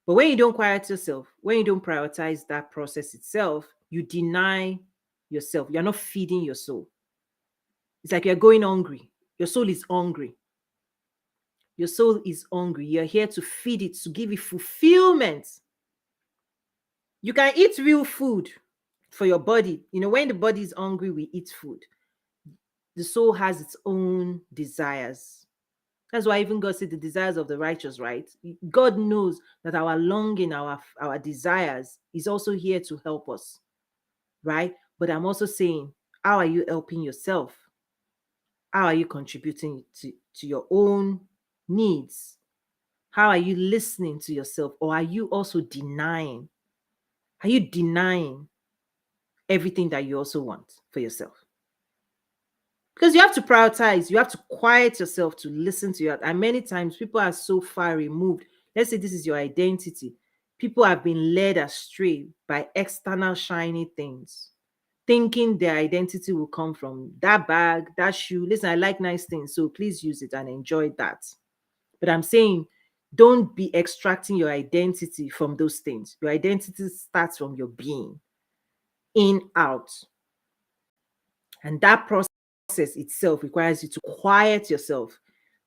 But when you don't quiet yourself, when you don't prioritize that process itself, you deny yourself. You're not feeding your soul. It's like you're going hungry. Your soul is hungry. Your soul is hungry. You're here to feed it, to give it fulfillment. You can eat real food for your body. When the body is hungry, we eat food. The soul has its own desires. That's why even God said the desires of the righteous, right? God knows that our longing, our desires is also here to help us, right? But I'm also saying, how are you helping yourself? How are you contributing to your own needs? How are you listening to yourself? Or are you also denying? Are you denying everything that you also want for yourself? Because you have to prioritize, you have to quiet yourself to listen to your. And many times people are so far removed. Let's say this is your identity. People have been led astray by external shiny things, thinking their identity will come from that bag, that shoe. Listen, I like nice things, so please use it and enjoy that. But I'm saying, don't be extracting your identity from those things. Your identity starts from your being, in, out. And that process itself requires you to quiet yourself,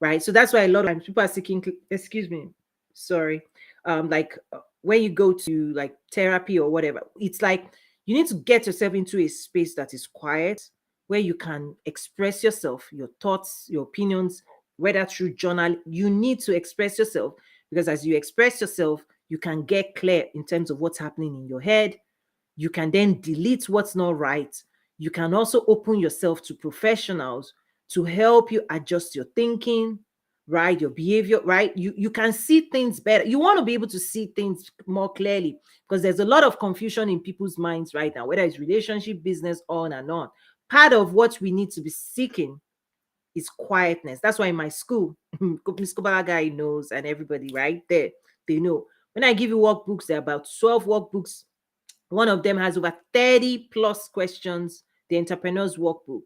right? So that's why a lot of times people are seeking, excuse me, sorry, when you go to like therapy or whatever, it's like you need to get yourself into a space that is quiet, where you can express yourself, your thoughts, your opinions, whether through journal. You need to express yourself, because as you express yourself, you can get clear in terms of what's happening in your head. You can then delete what's not right. You can also open yourself to professionals to help you adjust your thinking, right? Your behavior, right? You can see things better. You want to be able to see things more clearly, because there's a lot of confusion in people's minds right now, whether it's relationship, business, on and on. Part of what we need to be seeking is quietness. That's why in my school, Mr. Guy knows, and everybody right there, they know. When I give you workbooks, there are about 12 workbooks. One of them has over 30 plus questions, the entrepreneur's workbook.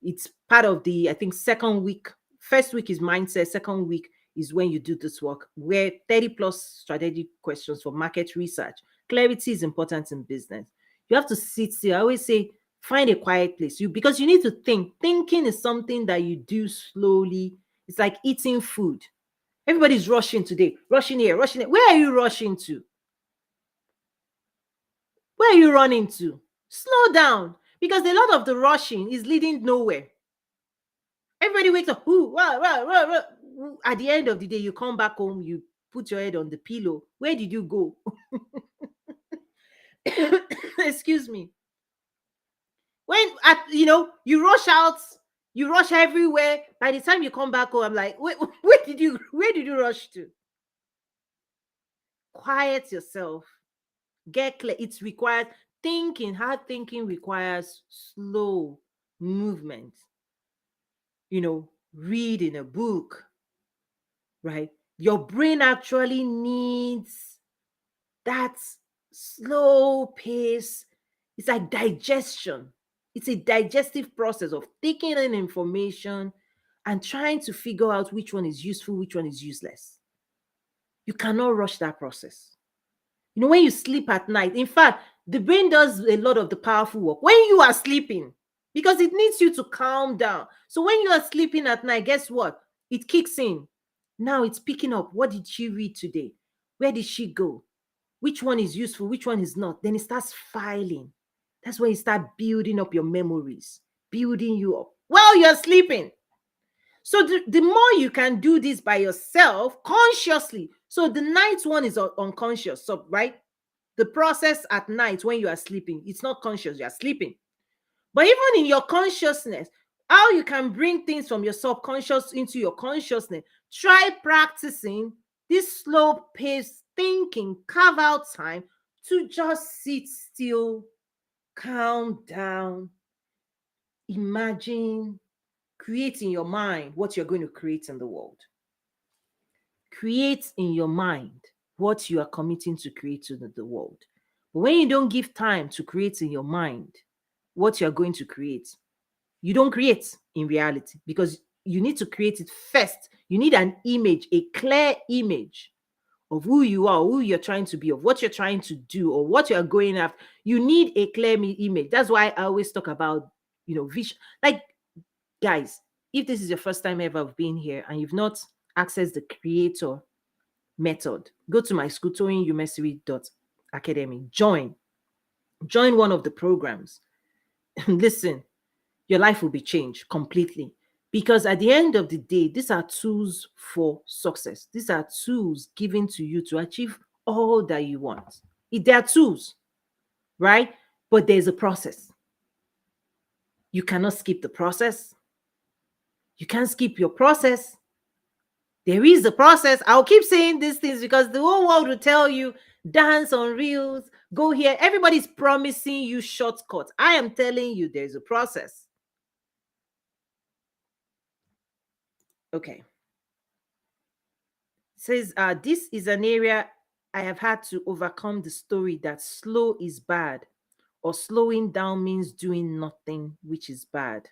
It's part of the, I think, second week. First week is mindset, second week is when you do this work, where 30 plus strategic questions for market research. Clarity is important in business. You have to sit still. I always say, find a quiet place. Because you need to think. Thinking is something that you do slowly. It's like eating food. Everybody's rushing today, rushing here, rushing there. Where are you rushing to? Where are you running to? Slow down, because a lot of the rushing is leading nowhere. Everybody wakes up, ooh, rah, rah, rah, rah. At the end of the day, you come back home, you put your head on the pillow. Where did you go? Excuse me. When you rush out, you rush everywhere. By the time you come back home, I'm like, where did you rush to? Quiet yourself. Get clear. It requires thinking. Hard thinking requires slow movement. Reading a book, right? Your brain actually needs that slow pace. It's like digestion. It's a digestive process of taking in information and trying to figure out which one is useful, which one is useless. You cannot rush that process. When you sleep at night, in fact, the brain does a lot of the powerful work when you are sleeping, because it needs you to calm down. So when you are sleeping at night, guess what? It kicks in. Now it's picking up. What did she read today? Where did she go? Which one is useful? Which one is not? Then it starts filing. That's when you start building up your memories, building you up while you're sleeping. So the more you can do this by yourself consciously. So the night one is unconscious. So, right? The process at night when you are sleeping, it's not conscious, you are sleeping. But even in your consciousness, how you can bring things from your subconscious into your consciousness, try practicing this slow pace thinking. Carve out time to just sit still, calm down, imagine, create in your mind what you're going to create in the world. Create in your mind what you are committing to create in the world. But when you don't give time to create in your mind what you're going to create, you don't create in reality, because you need to create it first. You need an image, a clear image of who you are, who you're trying to be, of what you're trying to do, or what you're going after. You need a clear image. That's why I always talk about, vision. Like, guys, if this is your first time ever of being here and you've not accessed the creator method, go to my school, toyinumesiri.academy. Join one of the programs. Listen, your life will be changed completely, because at the end of the day, these are tools for success. These are tools given to you to achieve all that you want. They are tools, right? But there's a process. You cannot skip the process. You can't skip your process. There is a process. I'll keep saying these things because the whole world will tell you, dance on reels, go here. Everybody's promising you shortcuts. I am telling you, there's a process. Okay. It says, this is an area I have had to overcome the story that slow is bad, or slowing down means doing nothing, which is bad.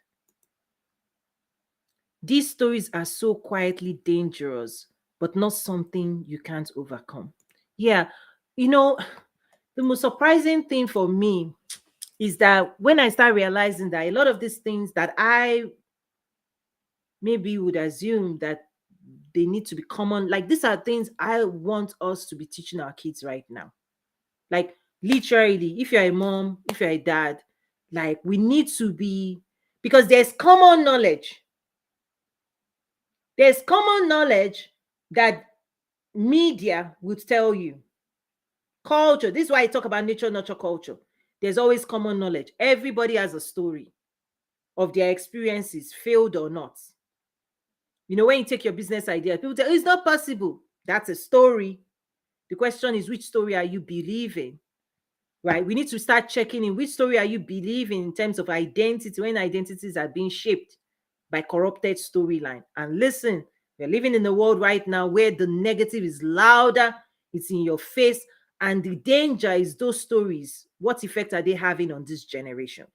These stories are so quietly dangerous, but not something you can't overcome. Yeah, the most surprising thing for me is that when I start realizing that a lot of these things that I maybe would assume that they need to be common, like these are things I want us to be teaching our kids right now. Like, literally, if you're a mom, if you're a dad, like, we need to be, because there's common knowledge. There's common knowledge that media would tell you. Culture. This is why I talk about nature, nurture, culture. There's always common knowledge. Everybody has a story of their experiences, failed or not. When you take your business idea, people tell you it's not possible. That's a story. The question is, which story are you believing? Right? We need to start checking in. Which story are you believing in terms of identity, when identities are being shaped by corrupted storyline? And listen, We're living in a world right now where the negative is louder, it's in your face, and the danger is those stories. What effect are they having on this generation?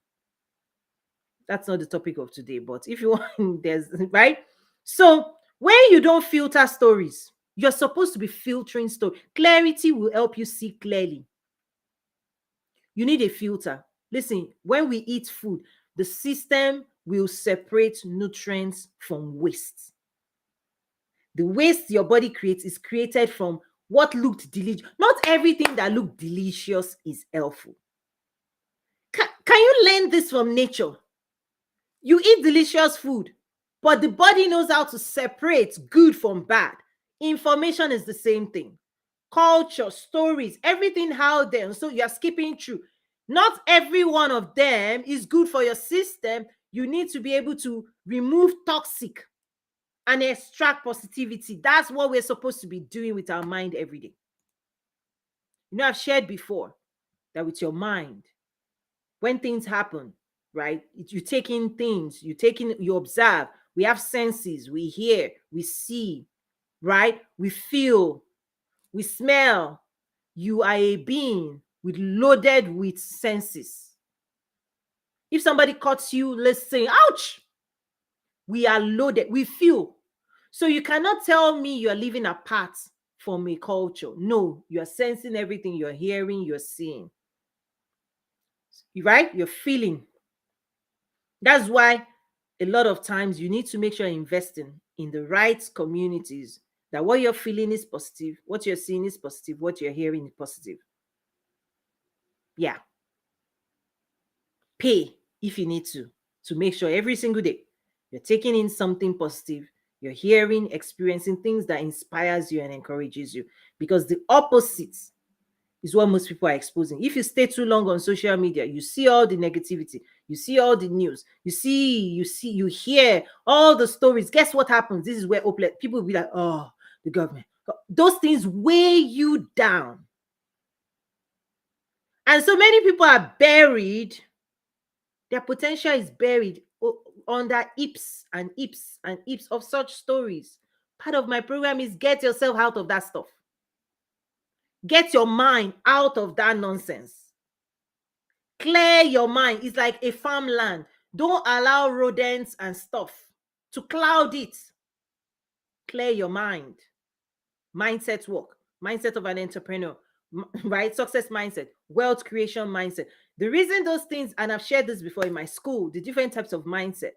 That's not the topic of today, but if you want, there's right. So when you don't filter stories, you're supposed to be filtering story. Clarity will help you see clearly. You need a filter. Listen, when we eat food, the system will separate nutrients from waste. The waste your body creates is created from what looked delicious. Not everything that looked delicious is helpful. Can you learn this from nature? You eat delicious food, but the body knows how to separate good from bad. Information is the same thing. Culture, stories, everything how them. So you're skipping through. Not every one of them is good for your system. You need to be able to remove toxic and extract positivity. That's what we're supposed to be doing with our mind every day. You know, I've shared before that with your mind, when things happen, right? You take in things, you observe. We have senses, we hear, we see, right? We feel, we smell. You are a being loaded with senses. If somebody cuts you, let's say, ouch, we are loaded, we feel. So you cannot tell me you're living apart from a culture. No, you're sensing everything, you're hearing, you're seeing. Right? You're feeling. That's why a lot of times you need to make sure you're investing in the right communities, that what you're feeling is positive, what you're seeing is positive, what you're hearing is positive. Yeah. Pay if you need to make sure every single day you're taking in something positive, you're hearing, experiencing things that inspires you and encourages you, because the opposite is what most people are exposing. If you stay too long on social media, you see all the negativity, you see all the news, you hear all the stories. Guess what happens? This is where people will be like, oh, the government. Those things weigh you down. And so many people are buried. Their potential is buried under heaps and heaps and heaps of such stories. Part of my program is get yourself out of that stuff. Get your mind out of that nonsense. Clear your mind. It's like a farmland. Don't allow rodents and stuff to cloud it. Clear your mind. Mindset work. Mindset of an entrepreneur. Right? Success mindset. Wealth creation mindset. The reason those things, and I've shared this before in my school, the different types of mindset.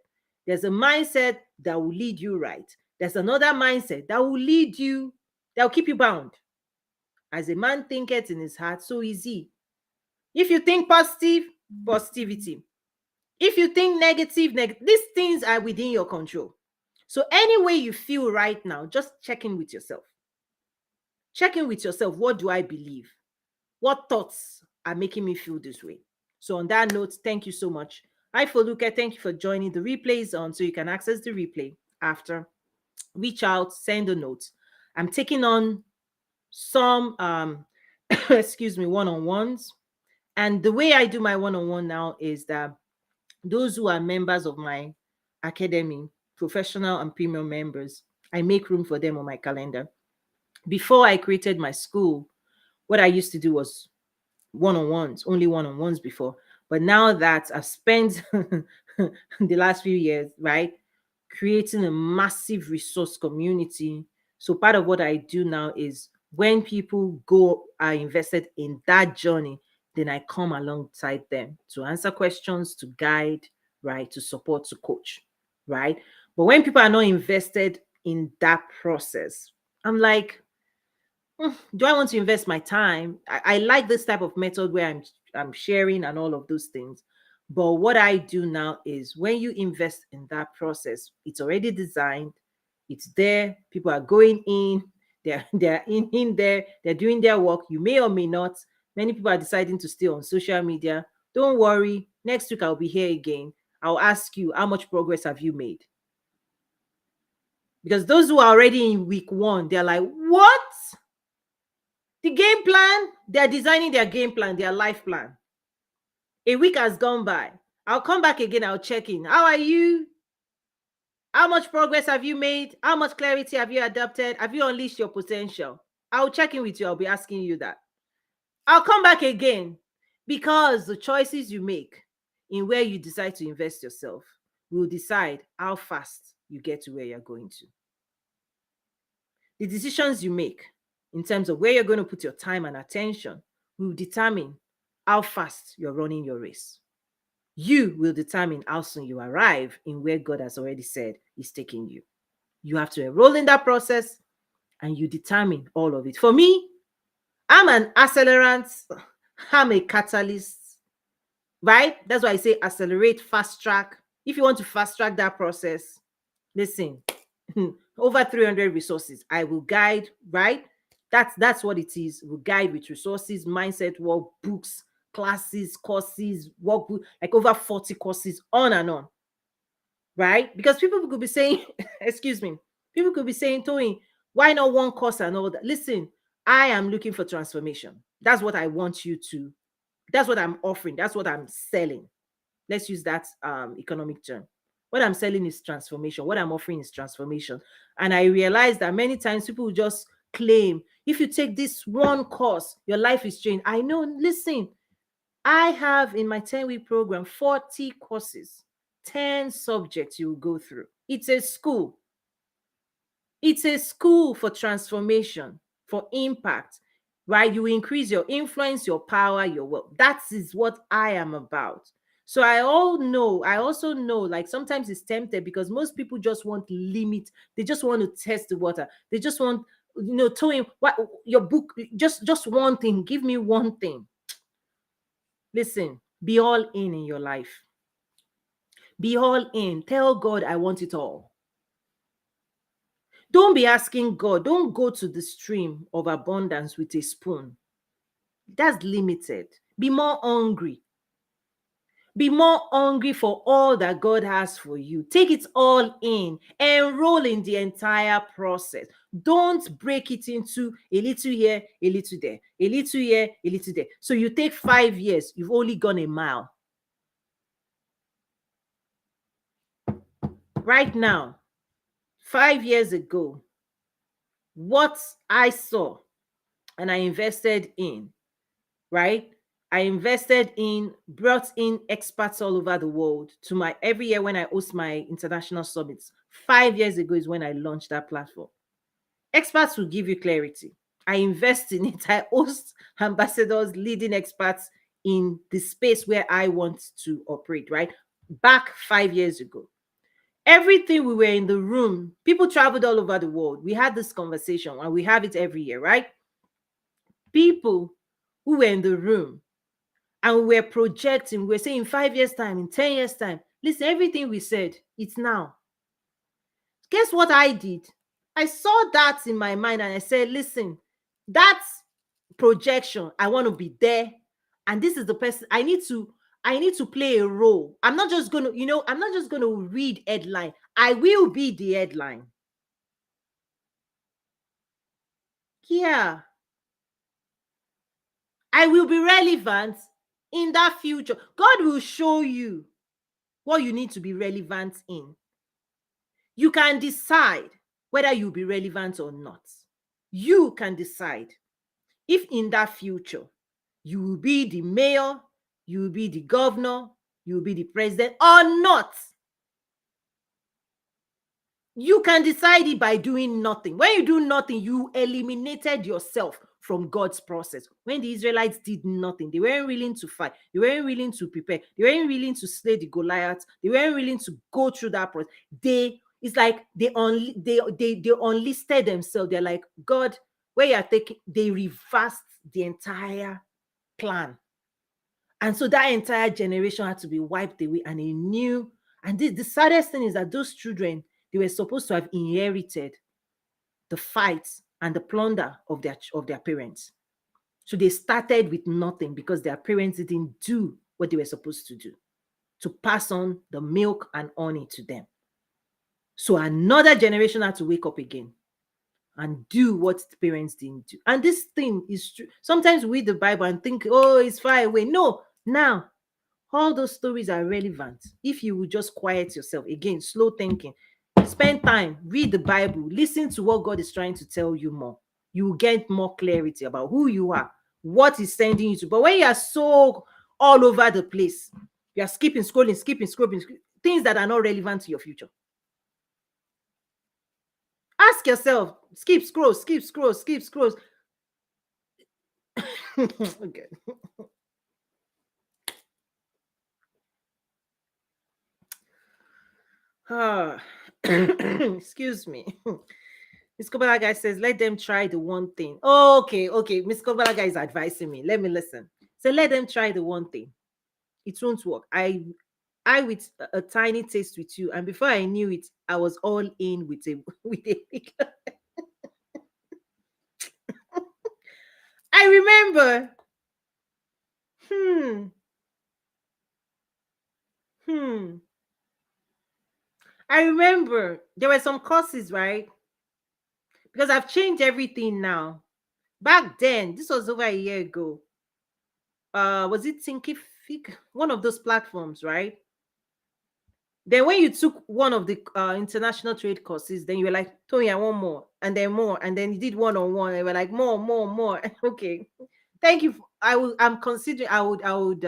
There's a mindset that will lead you right. There's another mindset that will lead you, that will keep you bound. As a man thinketh in his heart, so is he. If you think positive, positivity. If you think negative, these things are within your control. So any way you feel right now, just check in with yourself. Check in with yourself. What do I believe? What thoughts are making me feel this way? So on that note, thank you so much. Hi, Foluke. Thank you for joining. The replay is on, so you can access the replay after. Reach out, send a note. I'm taking on some excuse me, one-on-ones. And the way I do my one-on-one now is that those who are members of my academy, professional and premium members, I make room for them on my calendar. Before I created my school, what I used to do was one-on-ones, only one-on-ones before. But now that I've spent the last few years, right, creating a massive resource community. So part of what I do now is when people are invested in that journey, then I come alongside them to answer questions, to guide, right, to support, to coach, right? But when people are not invested in that process, I'm like, do I want to invest my time? I like this type of method where I'm sharing and all of those things. But what I do now is when you invest in that process, it's already designed, it's there, people are going in, they're in there, they're doing their work. You may or may not. Many people are deciding to stay on social media. Don't worry, next week I'll be here again. I'll ask you, how much progress have you made? Because those who are already in week one, they're like, what? The game plan, they're designing their game plan, their life plan. A week has gone by. I'll come back again. I'll check in. How are you? How much progress have you made? How much clarity have you adopted? Have you unleashed your potential? I'll check in with you. I'll be asking you that. I'll come back again, because the choices you make in where you decide to invest yourself will decide how fast you get to where you're going to. The decisions you make in terms of where you're going to put your time and attention will determine how fast you're running your race. You will determine how soon you arrive in where God has already said is taking you. You have to enroll in that process and you determine all of it. For me, I'm an accelerant, I'm a catalyst, right? That's why I say accelerate, fast track. If you want to fast track that process, listen, over 300 resources. I will guide, right? That's what it is. We'll guide with resources, mindset work, books, classes, courses, workbook, like over 40 courses, on and on. Right? Because people could be saying, excuse me, people could be saying, Tony, why not one course and all that? Listen, I am looking for transformation. That's what I want you to, that's what I'm offering. That's what I'm selling. Let's use that economic term. What I'm selling is transformation. What I'm offering is transformation. And I realize that many times people will just claim, if you take this one course, your life is changed. I know, listen, I have in my 10-week program 40 courses, 10 subjects you will go through. It's a school. It's a school for transformation, for impact, right? You increase your influence, your power, your wealth. That is what I am about. So I also know, like sometimes it's tempted because most people just want limit. They just want to test the water. They just want, tell him what your book, just one thing. Give me one thing. Listen, be all in your life. Be all in. Tell God, I want it all. Don't be asking God. Don't go to the stream of abundance with a spoon. That's limited. Be more hungry. Be more hungry for all that God has for you. Take it all in. Enroll in the entire process. Don't break it into a little here, a little there, a little here, a little there. So you take 5 years, you've only gone a mile. Right now, 5 years ago, what I saw and I invested in, right? I invested in, brought in experts all over the world to my, every year when I host my international summits. 5 years ago is when I launched that platform. Experts will give you clarity. I invest in it. I host ambassadors, leading experts in the space where I want to operate, right? Back 5 years ago. Everything, we were in the room. People traveled all over the world. We had this conversation and we have it every year, right? People who were in the room and we're projecting, we're saying in 5 years' time, in 10 years' time. Listen, everything we said, it's now. Guess what I did? I saw that in my mind and I said, listen, that's projection. I want to be there. And this is the person I need to play a role. I'm not just gonna, I'm not just gonna read headline. I will be the headline. Yeah. I will be relevant in that future. God will show you what you need to be relevant in. You can decide whether you'll be relevant or not. You can decide if in that future you will be the mayor, you will be the governor, you will be the president or not. You can decide it by doing nothing. When you do nothing, you eliminated yourself from God's process. When the Israelites did nothing, they weren't willing to fight, they weren't willing to prepare, they weren't willing to slay the Goliath, they weren't willing to go through that process. It's like they unlisted themselves. They're like, God, where you're taking, they reversed the entire plan. And so that entire generation had to be wiped away, and a new, and the saddest thing is that those children, they were supposed to have inherited the fights and the plunder of their parents. So they started with nothing because their parents didn't do what they were supposed to do, to pass on the milk and honey to them. So another generation had to wake up again and do what the parents didn't do. And this thing is true. Sometimes we read the Bible and think, oh, it's far away. No, now all those stories are relevant if you will just quiet yourself. Again, slow thinking. spend time, read the Bible, listen to what God is trying to tell you more. You will get more clarity about who you are, what is sending you to. But when you are so all over the place, you are skipping, scrolling, things that are not relevant to your future. Ask yourself, skip, scroll, skip, scroll, skip, scroll. Okay. Ah, excuse me. Miss Kobala guy says, let them try the one thing. Oh, okay. Miss Kobala guy is advising me. Let me listen. So let them try the one thing. It won't work. I with a tiny taste with you, and before I knew it, I was all in with a with a big. I remember. Hmm. Hmm. I remember there were some courses, right? Because I've changed everything now. Back then, this was over a year ago. Was it Thinkific? One of those platforms, right? Then when you took one of the international trade courses, then you were like, Tony, I want more, and then you did one on one, and we're like, more. Okay, thank you. I'm considering. I would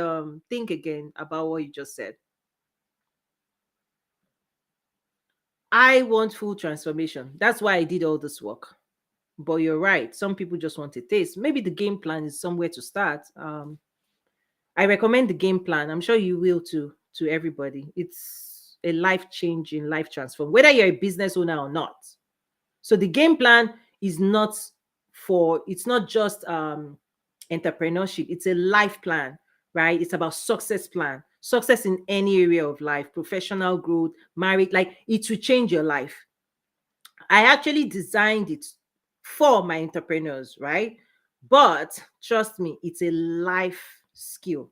think again about what you just said. I want full transformation. That's why I did all this work. But you're right. Some people just want a taste. Maybe the game plan is somewhere to start. I recommend the game plan. I'm sure you will to everybody. It's a life changing, life transform, whether you're a business owner or not. So the game plan is not it's not just entrepreneurship, it's a life plan, right? It's about success plan, success in any area of life, professional growth, marriage, like it will change your life. I actually designed it for my entrepreneurs, right? But trust me, it's a life skill,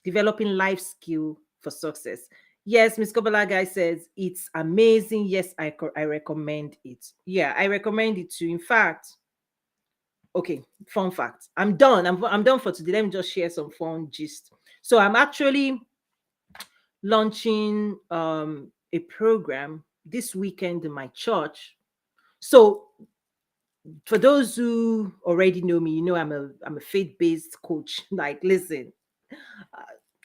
developing life skill for success. Yes, Miss Kobala guy says it's amazing. Yes, I recommend it. Yeah, I recommend it too. In fact, okay, fun fact. I'm done. I'm done for today. Let me just share some fun gist. So I'm actually launching a program this weekend in my church. So for those who already know me, you know I'm a faith-based coach. Like, listen,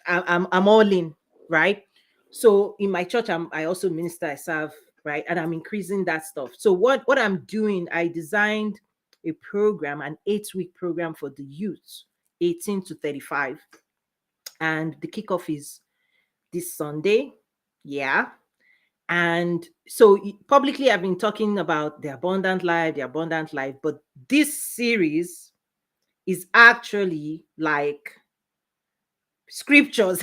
I'm all in, right? So in my church, I also minister, I serve, right? And I'm increasing that stuff. So what I'm doing, I designed a program, an 8-week program for the youth, 18 to 35. And the kickoff is this Sunday. Yeah. And so publicly, I've been talking about the abundant life, but this series is actually like scriptures.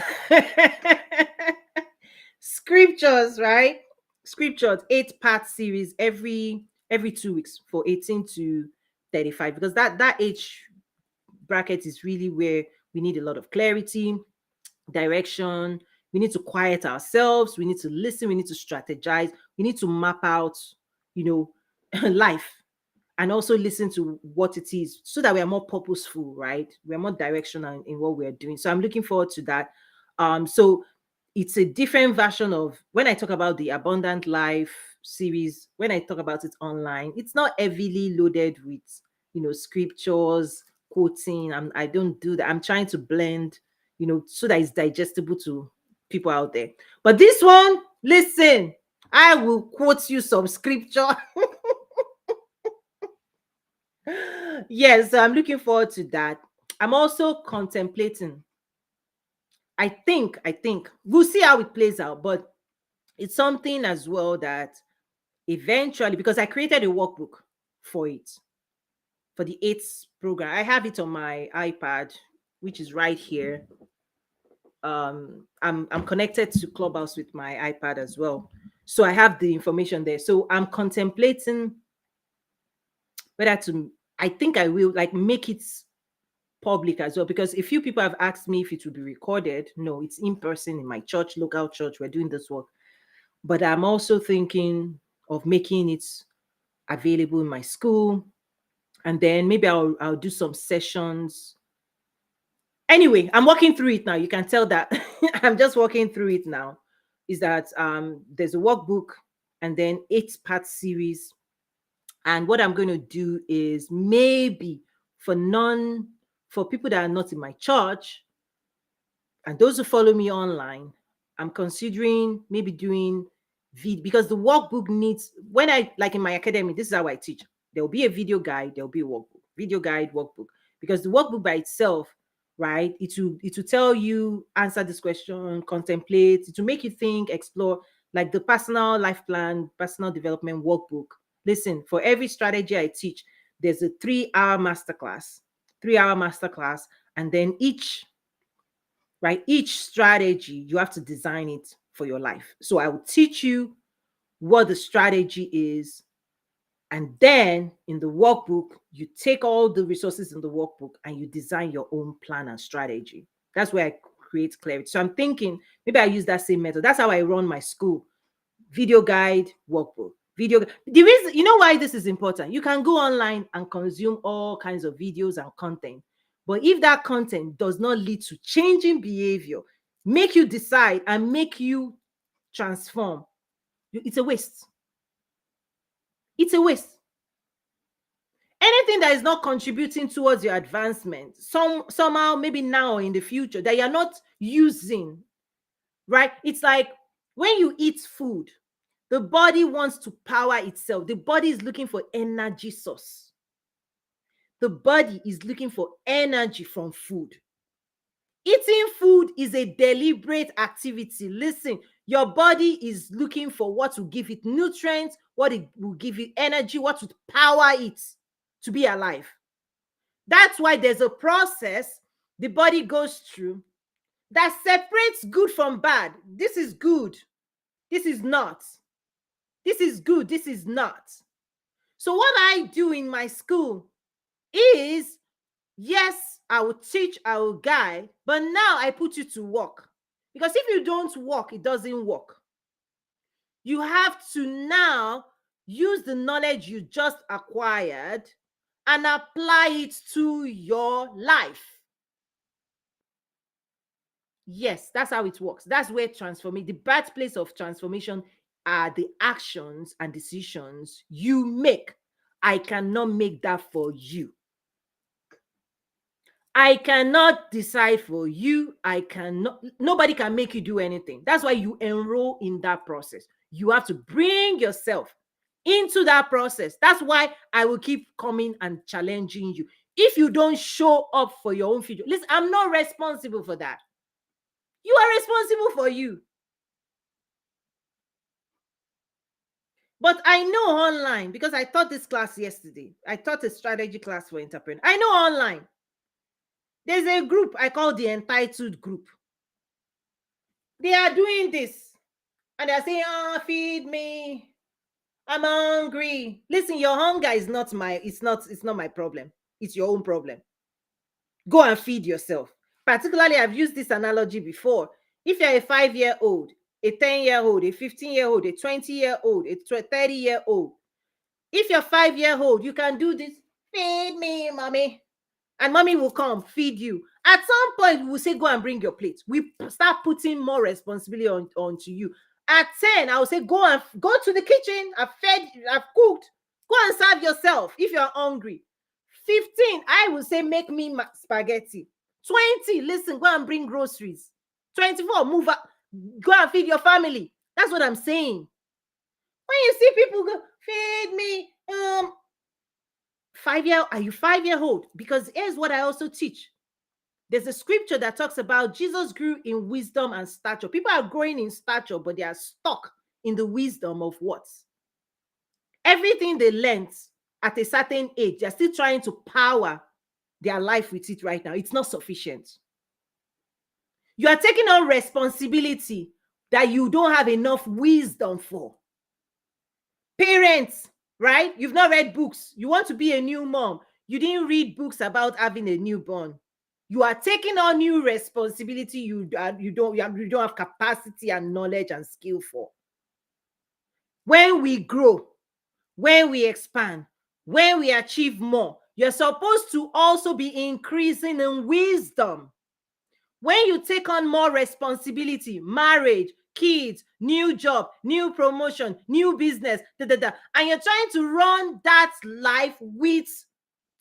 Scriptures, right? Scriptures, 8-part series every 2 weeks for 18 to 35, because that age bracket is really where we need a lot of clarity, direction. We need to quiet ourselves, we need to listen, we need to strategize, we need to map out, you know, life, and also listen to what it is so that we are more purposeful, right? We're more directional in what we're doing. So I'm looking forward to that. So it's a different version of when I talk about the Abundant Life series. When I talk about it online, it's not heavily loaded with, you know, scriptures, quoting. I don't do that. I'm trying to blend, you know, so that it's digestible to people out there. But this one, listen, I will quote you some scripture. Yes, so I'm looking forward to that. I'm also contemplating. I think we'll see how it plays out, but it's something as well that eventually, because I created a workbook for it, for the 8th program. I have it on my iPad, which is right here. I'm connected to Clubhouse with my iPad as well. So I have the information there. So I'm contemplating whether to, I think I will like make it public as well, because a few people have asked me if it will be recorded. No, it's in person in my church, local church. We're doing this work. But I'm also thinking of making it available in my school. And then maybe I'll do some sessions. Anyway, I'm working through it now. You can tell that I'm just working through it now. Is that there's a workbook. and then 8-part series. And what I'm going to do is maybe for people that are not in my church and those who follow me online, I'm considering maybe doing because the workbook needs, when I, like in my academy, this is how I teach. There will be a video guide, there will be a workbook, video guide, workbook. Because the workbook by itself, right, it will tell you, answer this question, contemplate, it will make you think, explore, like the personal life plan, personal development workbook. Listen, for every strategy I teach, there's a 3-hour masterclass, 3-hour masterclass, and then each strategy, you have to design it for your life. So I will teach you what the strategy is. And then in the workbook, you take all the resources in the workbook and you design your own plan and strategy. That's where I create clarity. So I'm thinking maybe I use that same method. That's how I run my school. Video guide, workbook. The reason, you know why this is important? You can go online and consume all kinds of videos and content. But if that content does not lead to changing behavior, make you decide and make you transform, it's a waste. It's a waste. Anything that is not contributing towards your advancement, somehow, maybe now or in the future, that you're not using, right? It's like when you eat food, the body wants to power itself. The body is looking for energy source. The body is looking for energy from food. Eating food is a deliberate activity. Listen, your body is looking for what will give it nutrients, what it will give it energy, what will power it to be alive. That's why there's a process the body goes through that separates good from bad. This is good. This is not. This is good. This is not. So what I do in my school is, yes, I will teach, I will guide, but now I put you to work. Because if you don't work, it doesn't work. You have to now use the knowledge you just acquired and apply it to your life. Yes, that's how it works. That's where the birthplace of transformation are the actions and decisions you make. I cannot make that for you. I cannot decide for you. Nobody can make you do anything. That's why you enroll in that process. You have to bring yourself into that process. That's why I will keep coming and challenging you. If you don't show up for your own future, listen, I'm not responsible for that. You are responsible for you. But I know online, because I taught this class yesterday. I taught a strategy class for entrepreneurs. I know online. There's a group I call the entitled group. They are doing this. And they're saying, oh, feed me. I'm hungry. Listen, your hunger is not it's not my problem. It's your own problem. Go and feed yourself. Particularly, I've used this analogy before. If you're a 5-year-old, a 10-year-old, a 15-year-old, a 20-year-old, a 30-year-old, if you're 5-year-old, you can do this. Feed me, mommy. And mommy will come feed you. At some point, we will say, go and bring your plate. We start putting more responsibility onto you. At 10, I will say, go to the kitchen. I've fed, I've cooked. Go and serve yourself if you're hungry. 15, I will say, make me spaghetti. 20, listen, go and bring groceries. 24, move up, go and feed your family. That's what I'm saying. When you see people go, feed me, are you 5-year-old? Because here's what I also teach. There's a scripture that talks about Jesus grew in wisdom and stature. People are growing in stature, but they are stuck in the wisdom of what? Everything they learned at a certain age, they're still trying to power their life with it right now. It's not sufficient. You are taking on responsibility that you don't have enough wisdom for. Parents, right? You've not read books. You want to be a new mom. You didn't read books about having a newborn. You are taking on new responsibility you don't have capacity and knowledge and skill for. When we grow, when we expand, when we achieve more, you're supposed to also be increasing in wisdom. When you take on more responsibility, marriage, kids, new job, new promotion, new business, and you're trying to run that life with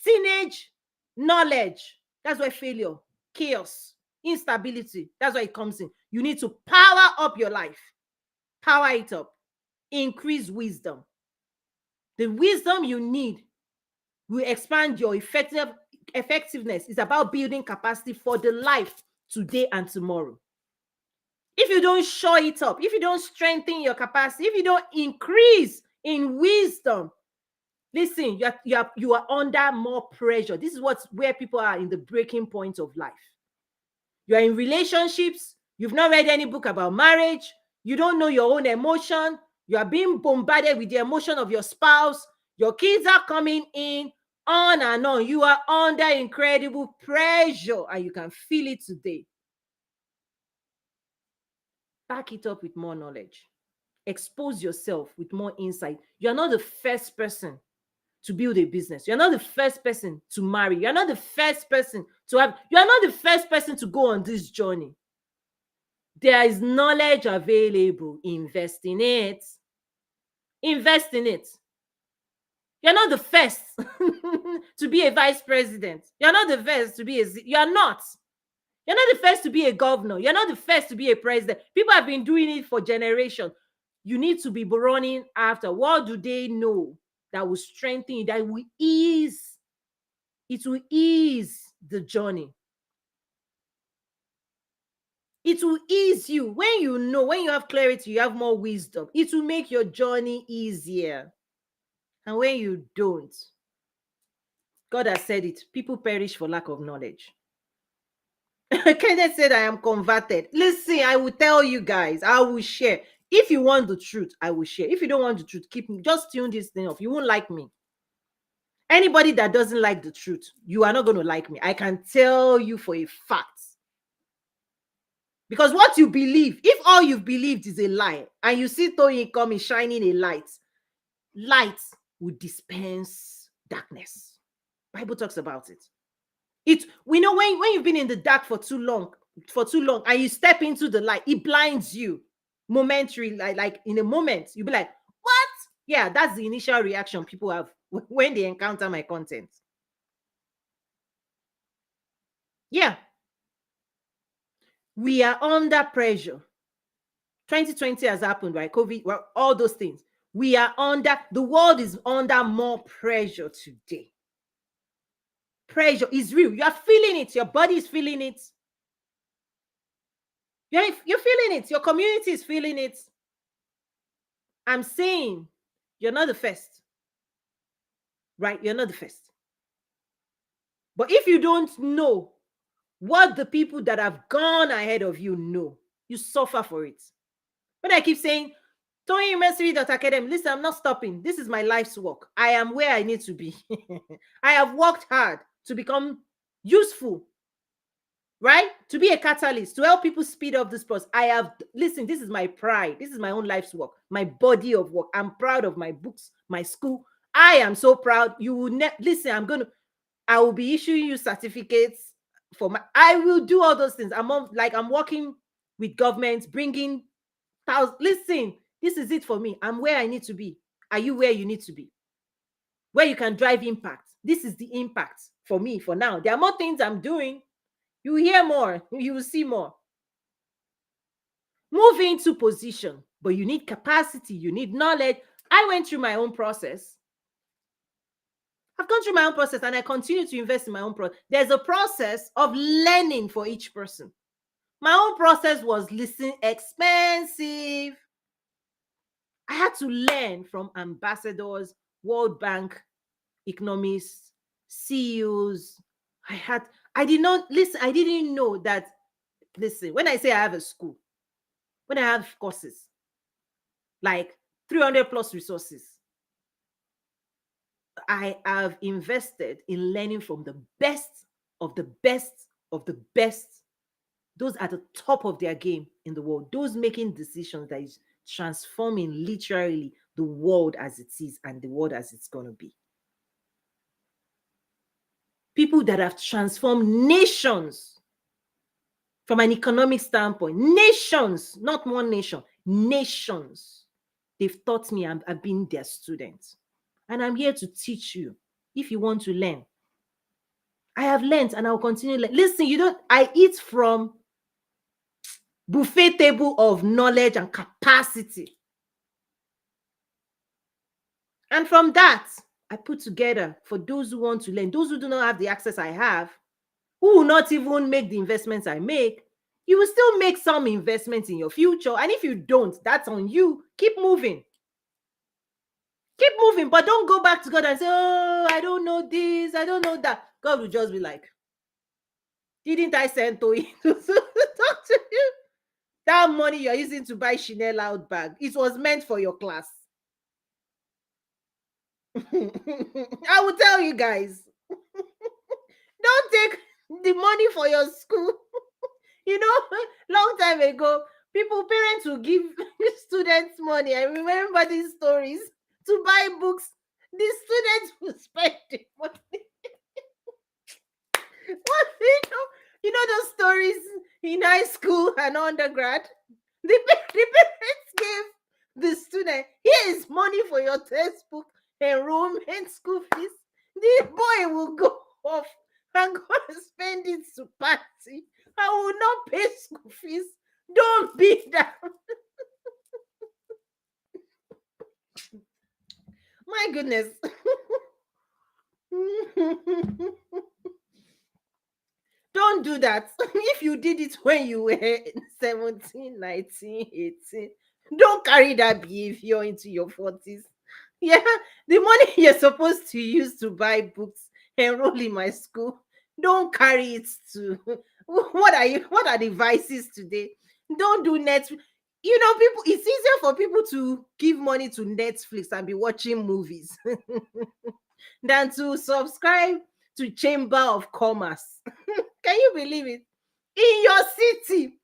teenage knowledge. That's why failure, chaos, instability, that's why it comes in. You need to power up your life. Power it up. Increase wisdom. The wisdom you need will expand your effectiveness. It's about building capacity for the life today and tomorrow. If you don't show it up, if you don't strengthen your capacity, if you don't increase in wisdom, listen, you are under more pressure. This is where people are in the breaking point of life. You are in relationships. You've not read any book about marriage. You don't know your own emotion. You are being bombarded with the emotion of your spouse. Your kids are coming in, on and on. You are under incredible pressure, and you can feel it today. Back it up with more knowledge. Expose yourself with more insight. You're not the first person to build a business. You're not the first person to marry. You're not the first person to have, you're not the first person to go on this journey. There is knowledge available. Invest in it. Invest in it. You're not the first to be a vice president. You're not the first to be you're not. You're not the first to be a governor. You're not the first to be a president. People have been doing it for generations. You need to be running after. What do they know that will strengthen you, that will ease? It will ease the journey. It will ease you. When you know, when you have clarity, you have more wisdom. It will make your journey easier. And when you don't, God has said it, people perish for lack of knowledge. Kenneth said, I am converted. Listen, I will tell you guys, I will share. If you want the truth, I will share. If you don't want the truth, just tune this thing off. You won't like me. Anybody that doesn't like the truth, you are not going to like me. I can tell you for a fact. Because what you believe, if all you've believed is a lie, and you see Toyin coming shining a light, light will dispense darkness. Bible talks about it. We know when you've been in the dark for too long, and you step into the light, it blinds you momentarily, like in a moment. You'll be like, what? Yeah, that's the initial reaction people have when they encounter my content. Yeah. We are under pressure. 2020 has happened, right? COVID, well, all those things. The world is under more pressure today. Pressure is real. You are feeling it. Your body is feeling it. You're feeling it. Your community is feeling it. I'm saying you're not the first, right? You're not the first. But if you don't know what the people that have gone ahead of you know, you suffer for it. But I keep saying, ToyinMercury.academy, listen, I'm not stopping. This is my life's work. I am where I need to be. I have worked hard to become useful, right? To be a catalyst, to help people speed up this process. Listen, this is my pride. This is my own life's work, my body of work. I'm proud of my books, my school. I am so proud. You will listen, I will be issuing you certificates I will do all those things. I'm working with governments, bringing thousands. Listen, this is it for me. I'm where I need to be. Are you where you need to be? Where you can drive impact. This is the impact for me for now. There are more things I'm doing. You will hear more. You will see more. Move into position, but you need capacity. You need knowledge. I went through my own process. I've gone through my own process, and I continue to invest in my own process. There's a process of learning for each person. My own process was, listen, expensive. I had to learn from ambassadors, World Bank economists, CEOs. I didn't know that, listen, when I say I have a school, when I have courses, like 300 plus resources, I have invested in learning from the best of the best of the best. Those at the top of their game in the world. Those making decisions that is transforming literally the world as it is and the world as it's going to be. People that have transformed nations. From an economic standpoint, nations, not one nation, nations, they've taught me. I've been their student. And I'm here to teach you if you want to learn. I have learned and I'll continue. Listen, I eat from buffet table of knowledge and capacity. And from that, I put together for those who want to learn, those who do not have the access I have, who will not even make the investments I make. You will still make some investments in your future. And if you don't, that's on you. Keep moving. Keep moving, but don't go back to God and say, oh, I don't know this, I don't know that. God will just be like, didn't I send to you to talk to you? That money you're using to buy Chanel out bag, it was meant for your class. I will tell you guys, don't take the money for your school. Long time ago, parents will give students money. I remember these stories to buy books. The students will spend the money. What those stories in high school and undergrad? The parents gave the student, here is money for your textbook, enrollment, school fees. The boy will go off and go and spend it to party. I will not pay school fees. Don't be that. My goodness. Don't do that. If you did it when you were 17, 19, 18, don't carry that behavior into your 40s. Yeah, the money you're supposed to use to buy books, enroll in my school, don't carry it to what are the vices today? Don't do Netflix. People, it's easier for people to give money to Netflix and be watching movies than to subscribe to Chamber of Commerce. Can you believe it? In your city,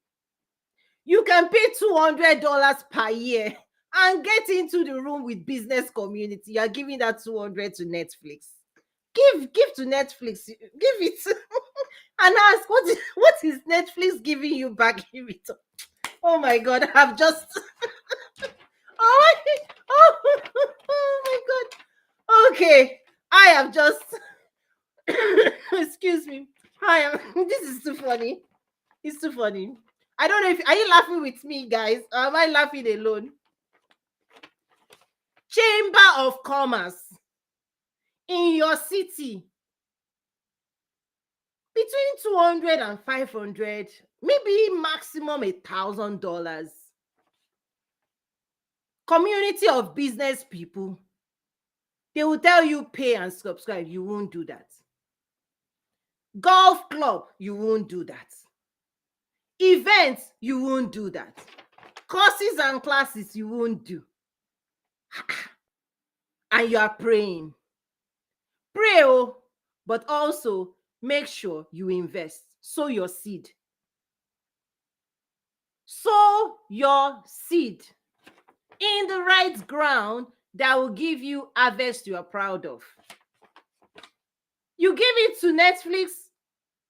you can pay $200 per year and get into the room with business community. You're giving that 200 to Netflix. Give to Netflix. Give it and ask what is Netflix giving you back in return? Oh my God, I've just oh my God. Okay, I have just excuse me. This is too funny. It's too funny. I don't know if are you laughing with me, guys, or am I laughing alone? Chamber of Commerce in your city, between 200 and 500, maybe maximum $1,000. Community of business people, they will tell you pay and subscribe. You won't do that. Golf club, you won't do that. Events, you won't do that. Courses and classes, you won't do. And you are praying. Pray, but also make sure you invest. Sow your seed. Sow your seed in the right ground that will give you harvest you are proud of. You give it to Netflix.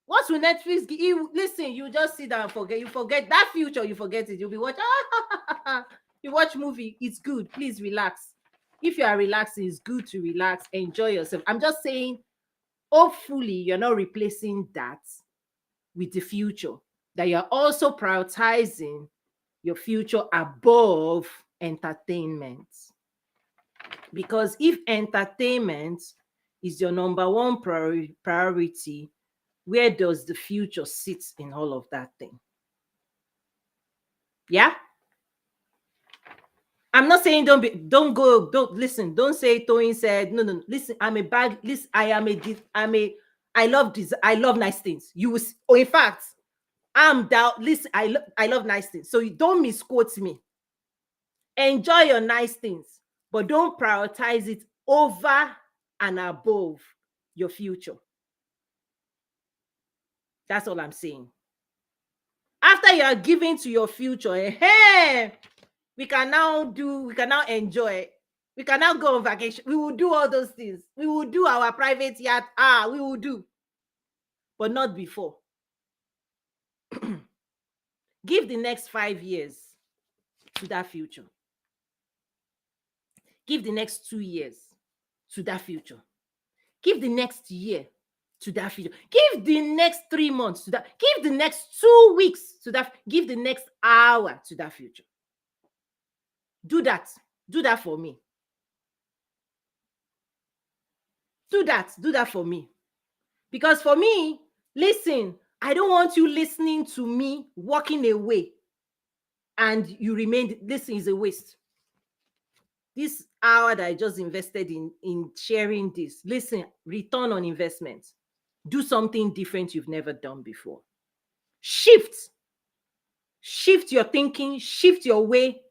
What will Netflix give you? Listen, you just sit down and forget. You forget that future, you forget it. You'll be watching. You watch movie, it's good. Please relax. If you are relaxing, it's good to relax, enjoy yourself. I'm just saying, hopefully, you're not replacing that with the future, that you're also prioritizing your future above entertainment. Because if entertainment is your number one priority, where does the future sit in all of that thing? Yeah. I'm not saying don't listen. Don't say Toyin said no. Listen, I love this. I love nice things. You will, in fact, I'm down. Listen, I love nice things. So you don't misquote me. Enjoy your nice things, but don't prioritize it over and above your future. That's all I'm saying. After you are giving to your future, we can now enjoy. We can now go on vacation. We will do all those things. We will do our private yacht. We will do. But not before. Give the next 5 years to that future. Give the next 2 years to that future. Give the next year to that future. Give the next 3 months to that. Give the next 2 weeks to that. Give the next hour to that future. Do that. Do that for me. Do that. Do that for me. Because for me, listen, I don't want you listening to me walking away and you remain. Listen, is a waste. This hour that I just invested in sharing this, listen, return on investment. Do something different you've never done before. Shift your thinking, shift your way,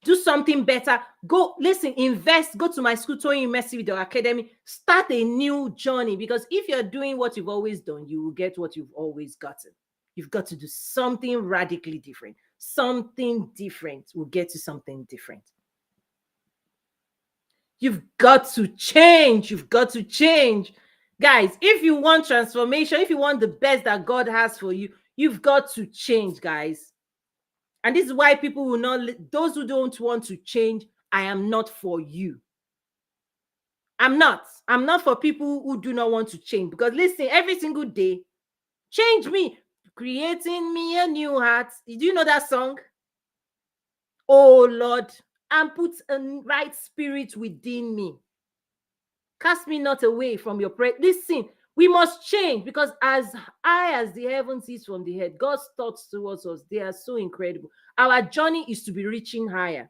do something better. Go, listen, invest, go to my school, Toyin Mercy Video Academy, start a new journey. Because if you're doing what you've always done, you will get what you've always gotten. You've got to do something radically different. Something different will get you something different. You've got to change. You've got to change. Guys, if you want transformation, if you want the best that God has for you, you've got to change, guys. And this is why people will not, those who don't want to change, I am not for you. I'm not for people who do not want to change. Because listen, every single day, change me, creating me a new heart. Did you know that song? Oh Lord, and put a right spirit within me. Cast me not away from your prayer. Listen, we must change, because as high as the heavens is from the head, God's thoughts towards us, they are so incredible. Our journey is to be reaching higher.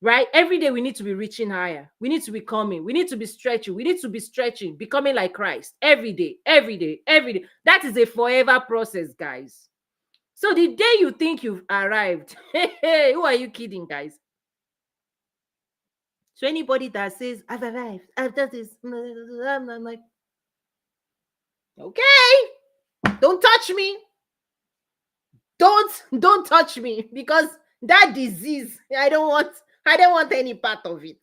Right? Every day we need to be reaching higher. We need to be coming. We need to be stretching. We need to be stretching, becoming like Christ every day, every day, every day. That is a forever process, guys. So the day you think you've arrived, hey, who are you kidding, guys? So anybody that says, I've arrived, I've done this, I'm like, okay, don't touch me. Don't touch me, because that disease, I don't want any part of it.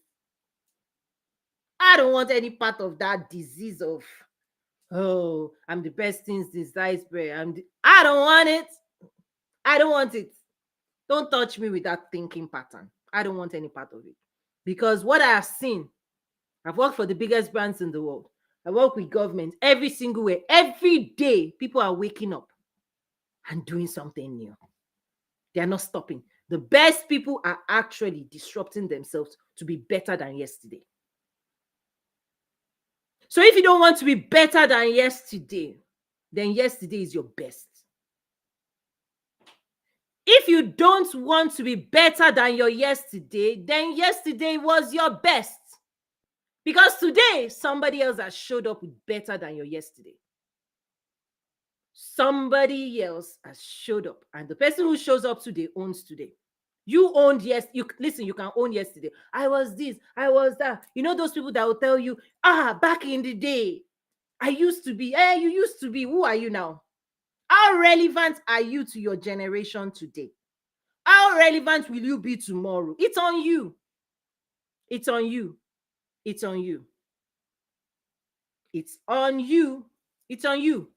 I don't want any part of that disease of, oh, I'm the best thing since sliced bread. I don't want it. I don't want it. Don't touch me with that thinking pattern. I don't want any part of it. Because what I have seen, I've worked for the biggest brands in the world. I work with government every single way. Every day, people are waking up and doing something new. They are not stopping. The best people are actually disrupting themselves to be better than yesterday. So if you don't want to be better than yesterday, then yesterday is your best. If you don't want to be better than your yesterday, then yesterday was your best. Because today, somebody else has showed up with better than your yesterday. Somebody else has showed up. And the person who shows up today owns today. You owned listen, you can own yesterday. I was this, I was that. You know those people that will tell you, back in the day, I used to be. You used to be. Who are you now? How relevant are you to your generation today? How relevant will you be tomorrow? It's on you. It's on you. It's on you. It's on you. It's on you.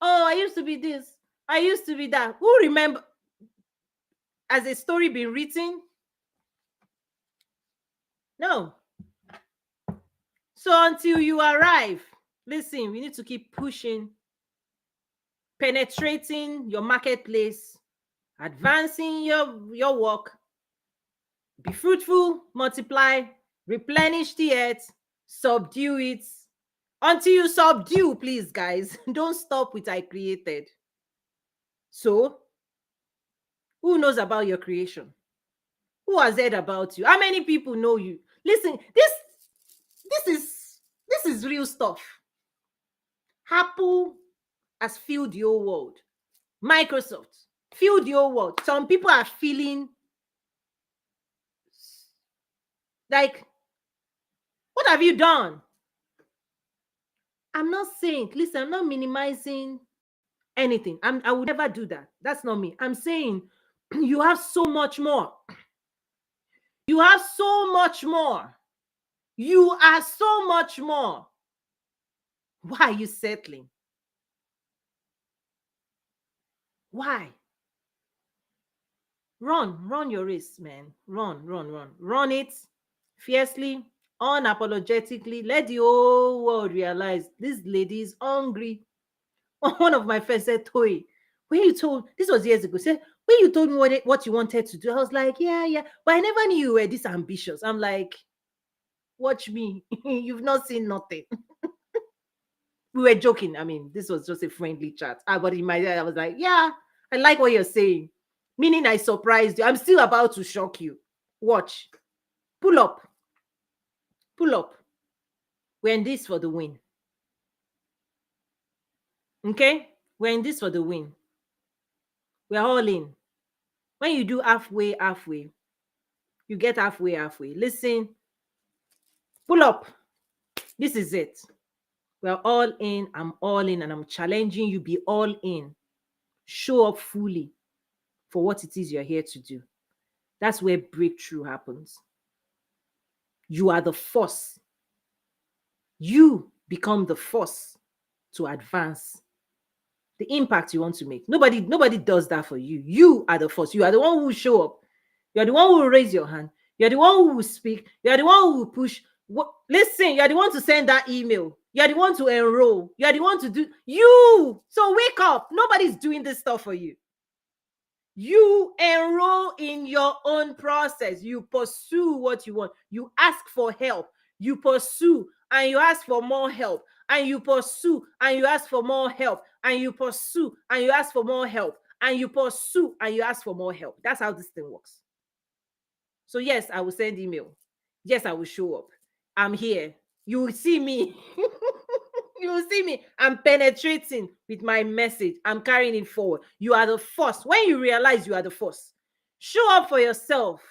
Oh, I used to be this. I used to be that. Who remember? Has a story been written? No. So until you arrive, listen, we need to keep pushing, penetrating your marketplace, advancing your work. Be fruitful, multiply, replenish the earth, subdue it. Until you subdue, please, guys, don't stop with I created. So, who knows about your creation? Who has heard about you? How many people know you? Listen, this is real stuff. Apple has filled the whole world. Microsoft filled the whole world. Some people are feeling like, what have you done? I'm not saying, listen, I'm not minimizing anything. I would never do that. That's not me. I'm saying you have so much more. You have so much more. You are so much more. Why are you settling? Why? Run your race, man. Run it fiercely, unapologetically. Let the whole world realize this lady is hungry. One of my friends said, Toy, when you told, this was years ago, said, when you told me what you wanted to do, I was like, yeah, but I never knew you were this ambitious. I'm like, watch me. You've not seen nothing. We were joking. I mean, this was just a friendly chat. But in my head, I was like, yeah, I like what you're saying. Meaning I surprised you. I'm still about to shock you. Watch. Pull up. Pull up. We're in this for the win. Okay? We're in this for the win. We're all in. When you do halfway, you get halfway. Listen, pull up. This is it. We're all in. I'm all in, and I'm challenging you. Be all in. Show up fully for what it is you're here to do. That's where breakthrough happens. You are the force. You become the force to advance the impact you want to make. Nobody does that for you. You are the force. You are the one who will show up. You are the one who will raise your hand. You are the one who will speak. You are the one who will push. Listen, you are the one to send that email. You are the one to enroll. You are the one to do you. So wake up. Nobody's doing this stuff for you. You enroll in your own process. You pursue what you want. You ask for help. You pursue and you ask for more help. And you pursue and you ask for more help. And you pursue and you ask for more help. And you pursue and you ask for more help. That's how this thing works. So yes, I will send email. Yes, I will show up. I'm here. You will see me. You will see me. I'm penetrating with my message. I'm carrying it forward. You are the first. When you realize you are the first, show up for yourself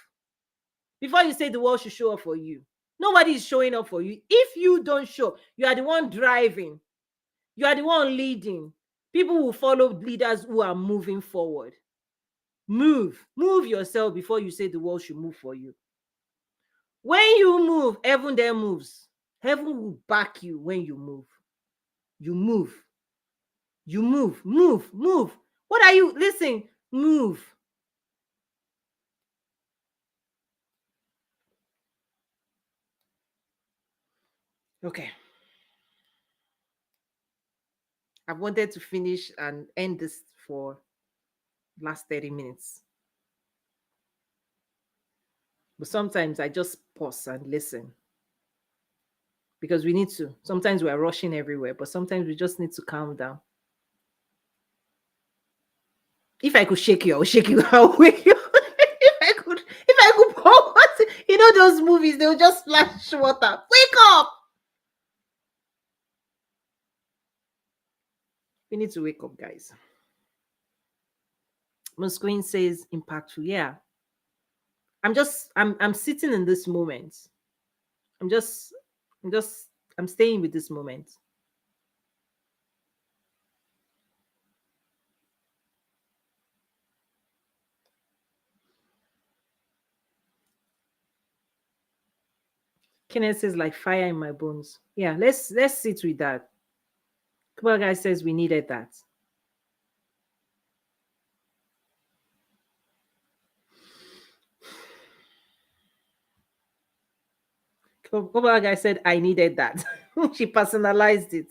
before you say the world should show up for you. Nobody is showing up for you. If you don't show, you are the one driving. You are the one leading. People will follow leaders who are moving forward. Move yourself before you say the world should move for you. When you move, heaven then moves. Heaven will back you when you move. You move. You move. What are you? Listen, move. Okay. I've wanted to finish and end this for last 30 minutes. But sometimes I just pause and listen. Because we need to. Sometimes we're rushing everywhere, but sometimes we just need to calm down. If I could shake you, I would shake you. I'll wake you. If I could pour water, you know those movies, they'll just splash water. Wake up! We need to wake up, guys. My screen says impactful. Yeah. I'm sitting in this moment. I'm just I'm staying with this moment. Kenneth says like fire in my bones. Yeah, let's sit with that. Kubwa guy says we needed that. Kubwa guy said I needed that. She personalized it.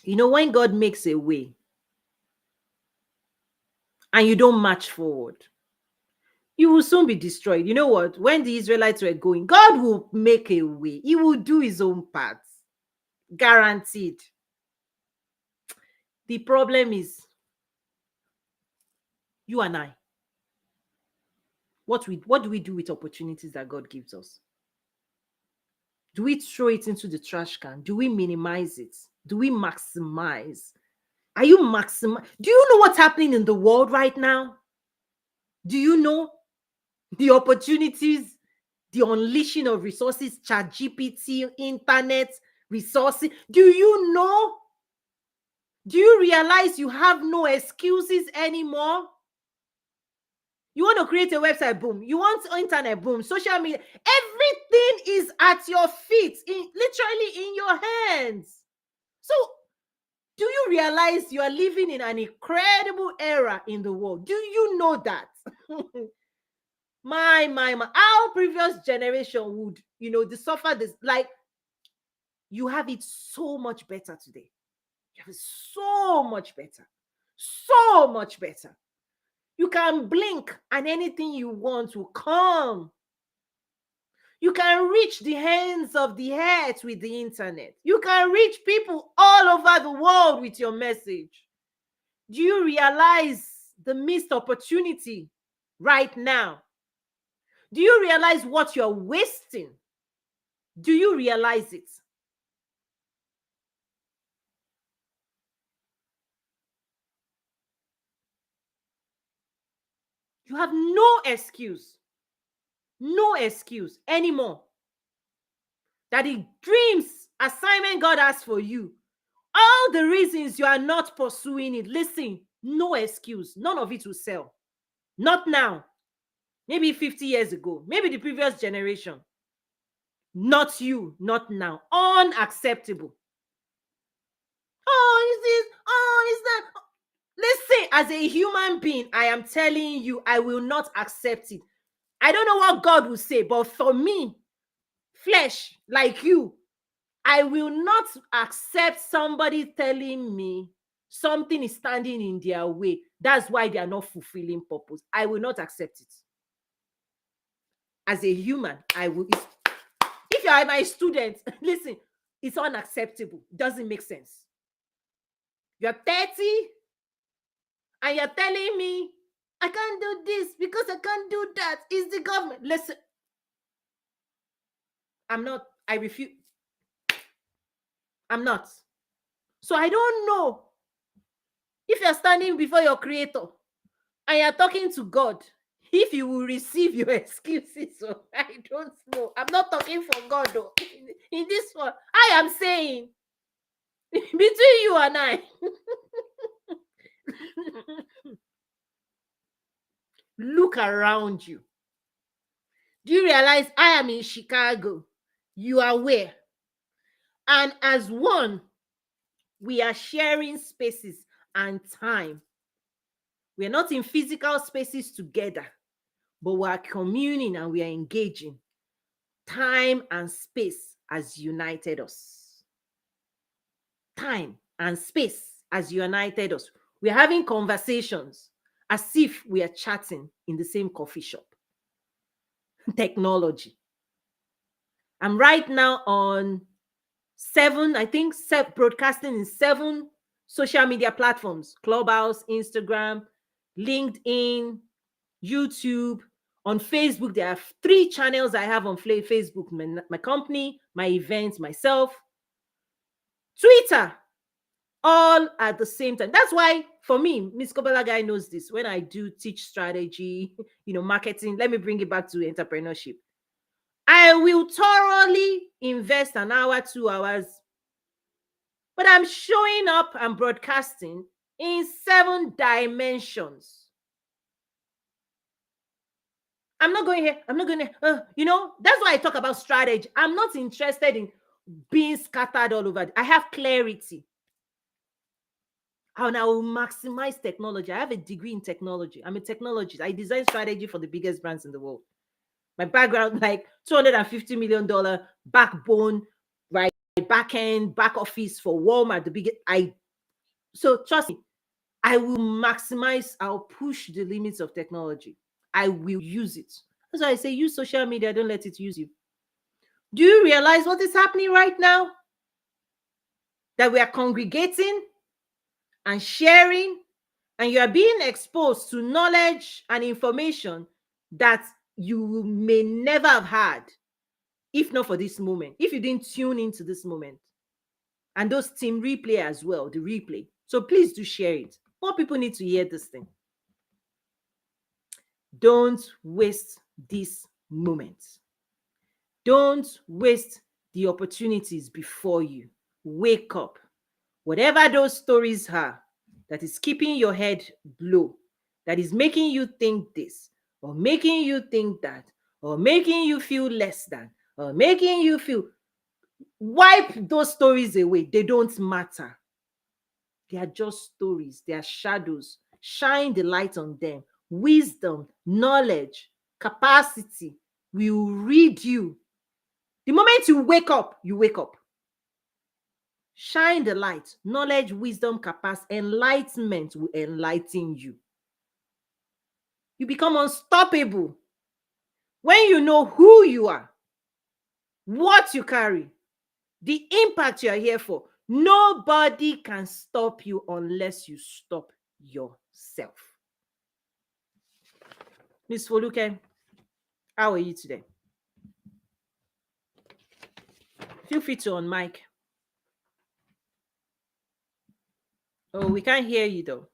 You know, when God makes a way and you don't march forward, you will soon be destroyed. You know what? When the Israelites were going, God will make a way. He will do his own part. Guaranteed. The problem is you and I. What do we do with opportunities that God gives us? Do we throw it into the trash can? Do we minimize it? Do we maximize? Are you maximize? Do you know what's happening in the world right now? Do you know the opportunities, the unleashing of resources, ChatGPT, internet resources? Do you know? Do you realize you have no excuses anymore? You want to create a website, boom. You want internet, boom. Social media, everything is at your feet, literally in your hands. So, do you realize you are living in an incredible era in the world? Do you know that? my. Our previous generation would, suffer this. Like, you have it so much better today. You have it so much better. So much better. You can blink and anything you want will come. You can reach the hands of the earth with the internet. You can reach people all over the world with your message. Do you realize the missed opportunity right now? Do you realize what you're wasting? Do you realize it? You have no excuse anymore that the dreams, assignment God has for you, all the reasons you are not pursuing it, listen, no excuse. None of it will sell. Not now. Maybe 50 years ago. Maybe the previous generation. Not you. Not now. Unacceptable. Oh, is this? Oh, is that? Listen, as a human being, I am telling you, I will not accept it. I don't know what God will say, but for me, flesh like you, I will not accept somebody telling me something is standing in their way. That's why they are not fulfilling purpose. I will not accept it. As a human, I will. If you are my student, listen, it's unacceptable. It doesn't make sense. You're 30 and you're telling me I can't do this because I can't do that. It's the government. Listen, I'm not. I refuse. I'm not. So I don't know if you're standing before your creator and you're talking to God, if you will receive your excuses. So I don't know. I'm not talking for God though. In this one, I am saying between you and I. Look around you. Do you realize I am in Chicago? You are where? And as one, we are sharing spaces and time. We are not in physical spaces together, but we are communing and we are engaging. Time and space has united us. Time and space has united us. We are having conversations as if we are chatting in the same coffee shop. Technology. I'm right now on 7, I think, broadcasting in 7 social media platforms: Clubhouse, Instagram, LinkedIn, YouTube. On Facebook, there are 3 channels I have on Facebook: my company, my events, myself. Twitter, all at the same time. That's why, for me, Miss Kobalagai knows this. When I do teach strategy, marketing, let me bring it back to entrepreneurship. I will thoroughly invest an hour, 2 hours, but I'm showing up and broadcasting in 7 dimensions. I'm not going here. I'm not going there. That's why I talk about strategy. I'm not interested in being scattered all over. I have clarity. And I will maximize technology. I have a degree in technology. I'm a technologist. I design strategy for the biggest brands in the world. My background, like $250 million backbone, right? Back end, back office for Walmart, the biggest. So trust me, I will maximize, I'll push the limits of technology. I will use it. That's why I say use social media, don't let it use you. Do you realize what is happening right now? That we are congregating and sharing, and you are being exposed to knowledge and information that you may never have had if not for this moment, if you didn't tune into this moment. And those team replay as well, the replay. So please do share it. More people need to hear this thing. Don't waste this moment. Don't waste the opportunities before you. Wake up. Whatever those stories are that is keeping your head low, that is making you think this, or making you think that, or making you feel less than, or making you feel, wipe those stories away. They don't matter. They are just stories, they are shadows. Shine the light on them. Wisdom, knowledge, capacity will read you. The moment you wake up, you wake up. Shine the light. Knowledge, wisdom, capacity, enlightenment will enlighten you. You become unstoppable when you know who you are, what you carry, the impact you are here for. Nobody can stop you unless you stop yourself. Miss Foluke, how are you today? Feel free to on mic. Oh, we can't hear you though.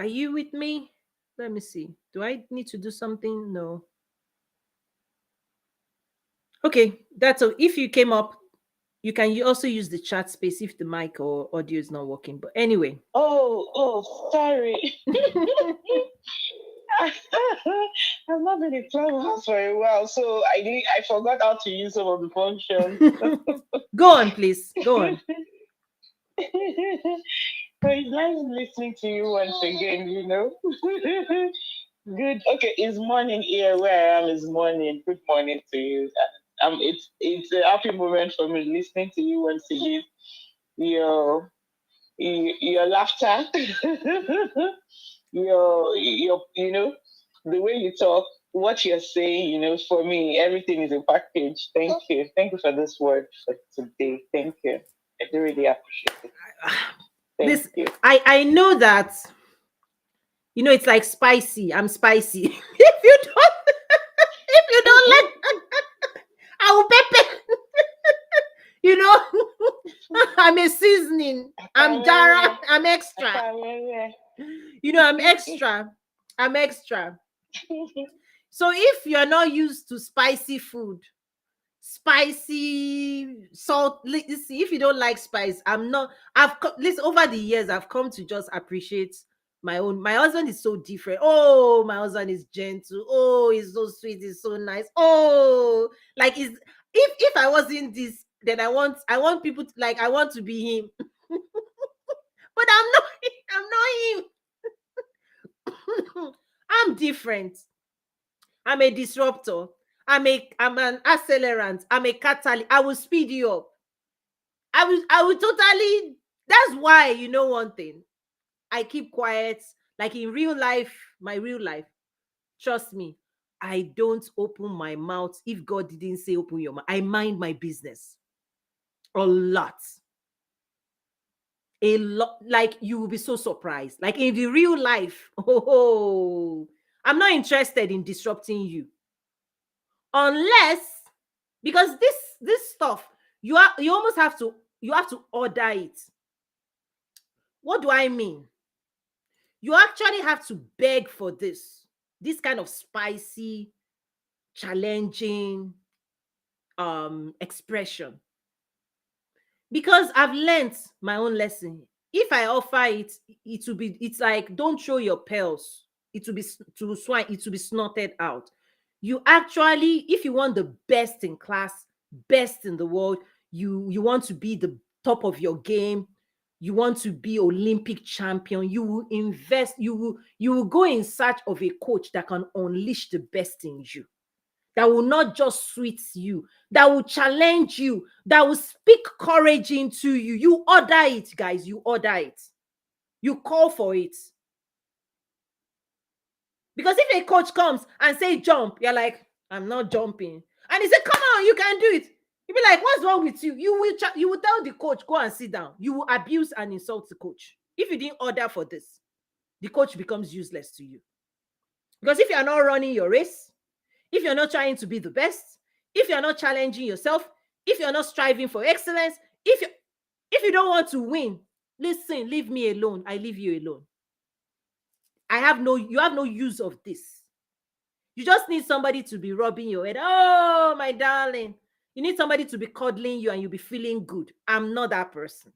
Are you with me? Let me see. Do I need to do something? No. Okay, that's all. If you came up, you can also use the chat space if the mic or audio is not working. But anyway. Oh, sorry. I've not been in Clubhouse for a while, so I forgot how to use some of the functions. Go on, please. Go on. So it's nice listening to you once again, you know. Good. Okay, it's morning here where I am. Is morning. Good morning to you. It's a happy moment for me listening to you once again. Your your laughter, your the way you talk, what you're saying. For me, everything is a package. Thank you for this word for today. Thank you. I do really appreciate it. Thank you. I know that, it's like spicy. I'm spicy. If you don't like, I will pepper. I'm a seasoning. I'm Dara. I'm extra. I'm extra. I'm extra. So if you're not used to spicy food, spicy salt, see, if you don't like spice, listen, over the years I've come to just appreciate my husband is so different. Oh, my husband is gentle. Oh, he's so sweet, he's so nice. Oh, like, is if I wasn't this, then I want people to, like, I want to be him. But I'm not. I'm not him. I'm different. I'm a disruptor. I'm an accelerant. I'm a catalyst. I will speed you up. I will totally. That's why, one thing. I keep quiet. Like in real life, my real life. Trust me, I don't open my mouth if God didn't say open your mouth. I mind my business. A lot. A lot. Like, you will be so surprised. Like in the real life. Oh, I'm not interested in disrupting you. Unless, because this stuff, you almost have to order it. What do I mean? You actually have to beg for this kind of spicy, challenging expression. Because I've learned my own lesson. If I offer it, it's like, don't throw your pearls. It will be to swine, it will be snorted out. You actually, if you want the best in class, best in the world, you want to be the top of your game, you want to be Olympic champion, you will invest, you will go in search of a coach that can unleash the best in you, that will not just sweet you, that will challenge you, that will speak courage into you. You order it, guys. You order it. You call for it. Because if a coach comes and say jump, you're like, I'm not jumping. And he said, come on, you can do it. You'll be like, what's wrong with you? You will tell the coach, go and sit down. You will abuse and insult the coach. If you didn't order for this, the coach becomes useless to you. Because if you're not running your race, if you're not trying to be the best, if you're not challenging yourself, if you're not striving for excellence, if you don't want to win, listen, leave me alone. I leave you alone. You have no use of this. You just need somebody to be rubbing your head. Oh, my darling. You need somebody to be cuddling you and you'll be feeling good. I'm not that person.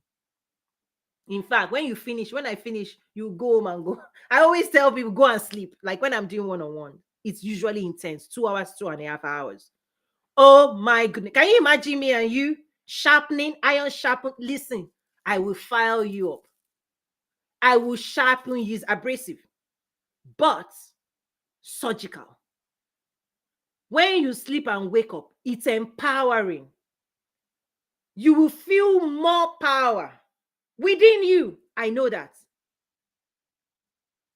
In fact, when I finish, you go home and go. I always tell people go and sleep. Like when I'm doing one-on-one, it's usually intense, 2 hours, 2.5 hours. Oh my goodness. Can you imagine me and you sharpening, iron sharpen? Listen, I will file you up. I will sharpen you, abrasive, but surgical. When you sleep and wake up, it's empowering. You will feel more power within you. I know that.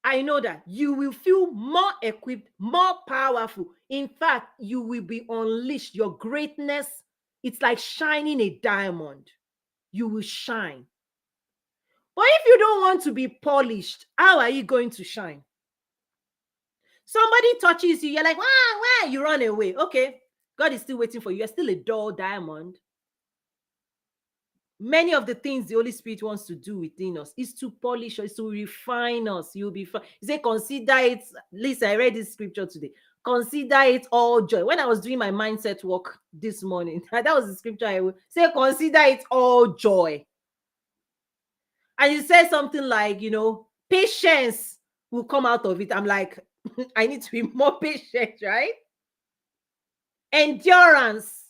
I know that you will feel more equipped, more powerful. In fact, you will be unleashed. Your greatness, it's like shining a diamond. You will shine. But if you don't want to be polished, how are you going to shine? Somebody touches you, you're like, wah, you run away. Okay, God is still waiting for you. You're still a dull diamond. Many of the things the Holy Spirit wants to do within us is to polish us, to refine us. You'll be fine. He said, consider it. Listen, I read this scripture today. Consider it all joy. When I was doing my mindset work this morning, that was the scripture I would say, consider it all joy. And you said something like, patience will come out of it. I'm like, I need to be more patient, right? Endurance.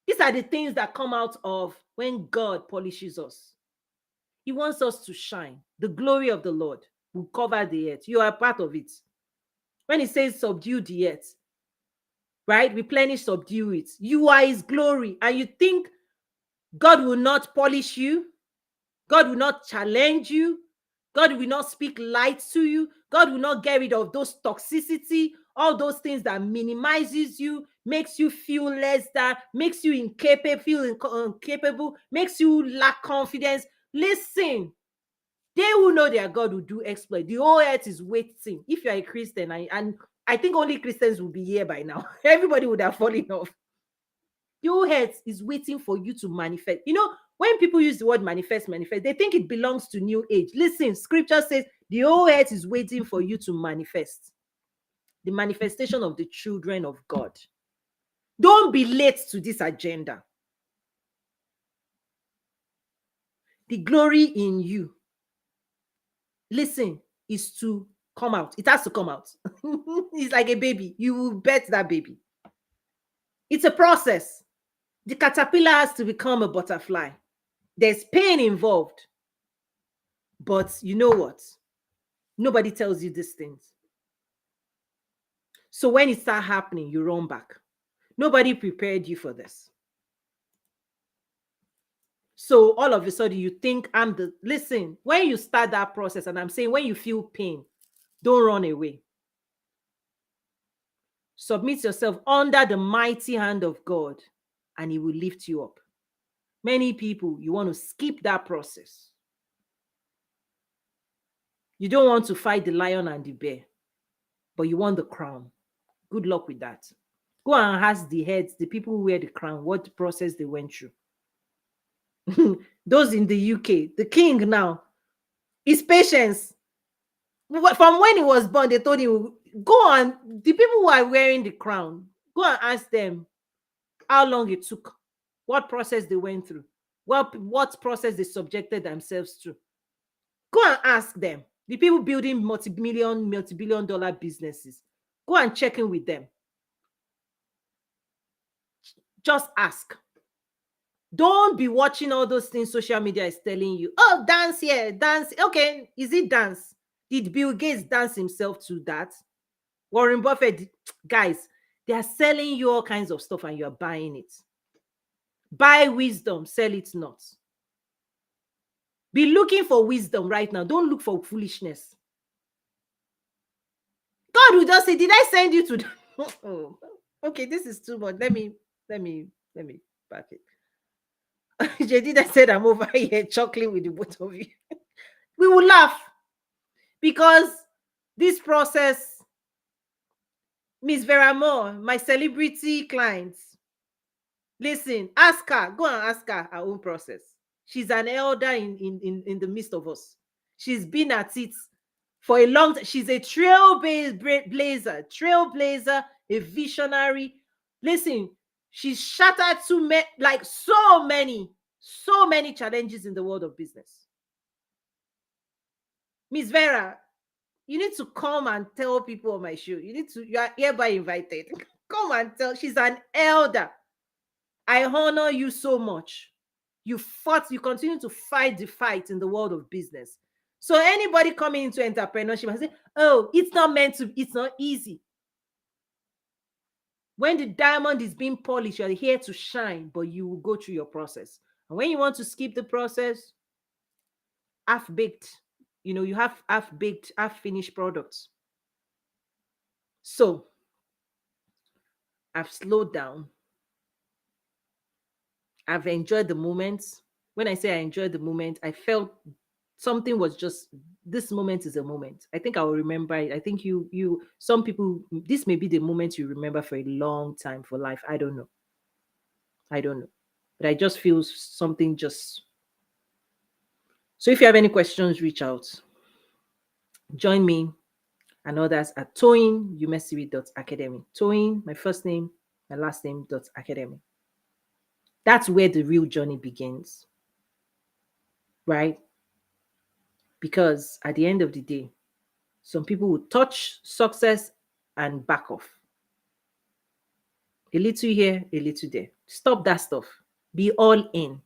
These are the things that come out of when God polishes us. He wants us to shine. The glory of the Lord will cover the earth. You are part of it. When he says subdue the earth, right? Replenish, subdue it. You are his glory. And you think God will not polish you? God will not challenge you? God will not speak light to you? God will not get rid of those toxicity, all those things that minimizes you, makes you feel less than, makes you incapable, makes you lack confidence. Listen, they who know their God will do exploit. The whole earth is waiting. If you're a Christian, and I think only Christians will be here by now. Everybody would have fallen off. The whole earth is waiting for you to manifest. When people use the word manifest, they think it belongs to New Age. Listen, scripture says the whole earth is waiting for you to manifest. The manifestation of the children of God. Don't be late to this agenda. The glory in you, listen, is to come out. It has to come out. It's like a baby. You will birth that baby. It's a process. The caterpillar has to become a butterfly. There's pain involved. But you know what? Nobody tells you these things. So when it starts happening, you run back. Nobody prepared you for this. So all of a sudden you think listen, when you start that process, and I'm saying when you feel pain, don't run away. Submit yourself under the mighty hand of God, and he will lift you up. Many people, you want to skip that process. You don't want to fight the lion and the bear, but you want the crown. Good luck with that. Go and ask the heads, the people who wear the crown, what process they went through. Those in the UK, the king now, his patience. From when he was born, they told him, go on, the people who are wearing the crown, go and ask them how long it took, what process they went through, what process they subjected themselves to. Go and ask them. The people building multi-billion dollar businesses. Go and check in with them. Just ask. Don't be watching all those things social media is telling you. Oh, dance here, dance. Okay, is it dance? Did Bill Gates dance himself to that? Warren Buffett, guys, they are selling you all kinds of stuff and you're buying it. Buy wisdom, sell it not. Be looking for wisdom right now. Don't look for foolishness. God will just say, did I send you to oh, okay, this is too much. Let me back it. Jedida said, I'm over here chuckling with the both of you. We will laugh because this process, Miss Vera Moore, my celebrity clients, listen, ask her, go and ask her own process. She's an elder in the midst of us. She's been at it for a long time. She's a trailblazer, a visionary. Listen, she's shattered so many challenges in the world of business. Miss Vera, you need to come and tell people on my show. You are hereby invited. Come and tell. She's an elder. I honor you so much. You continue to fight the fight in the world of business. So anybody coming into entrepreneurship and say, oh, it's not easy. When the diamond is being polished, you're here to shine, but you will go through your process. And when you want to skip the process, half baked, you have half baked, half finished products. So I've slowed down. I've enjoyed the moment. When I say I enjoyed the moment, I felt something was just, this moment is a moment. I think I will remember it. I think some people, this may be the moment you remember for a long time for life. I don't know. But I just feel something just. So if you have any questions, reach out. Join me and others at toyinumesiri.academy. Toyin, my first name, my last name, .academy. That's where the real journey begins. Right? Because at the end of the day, some people will touch success and back off. A little here, a little there. Stop that stuff. Be all in.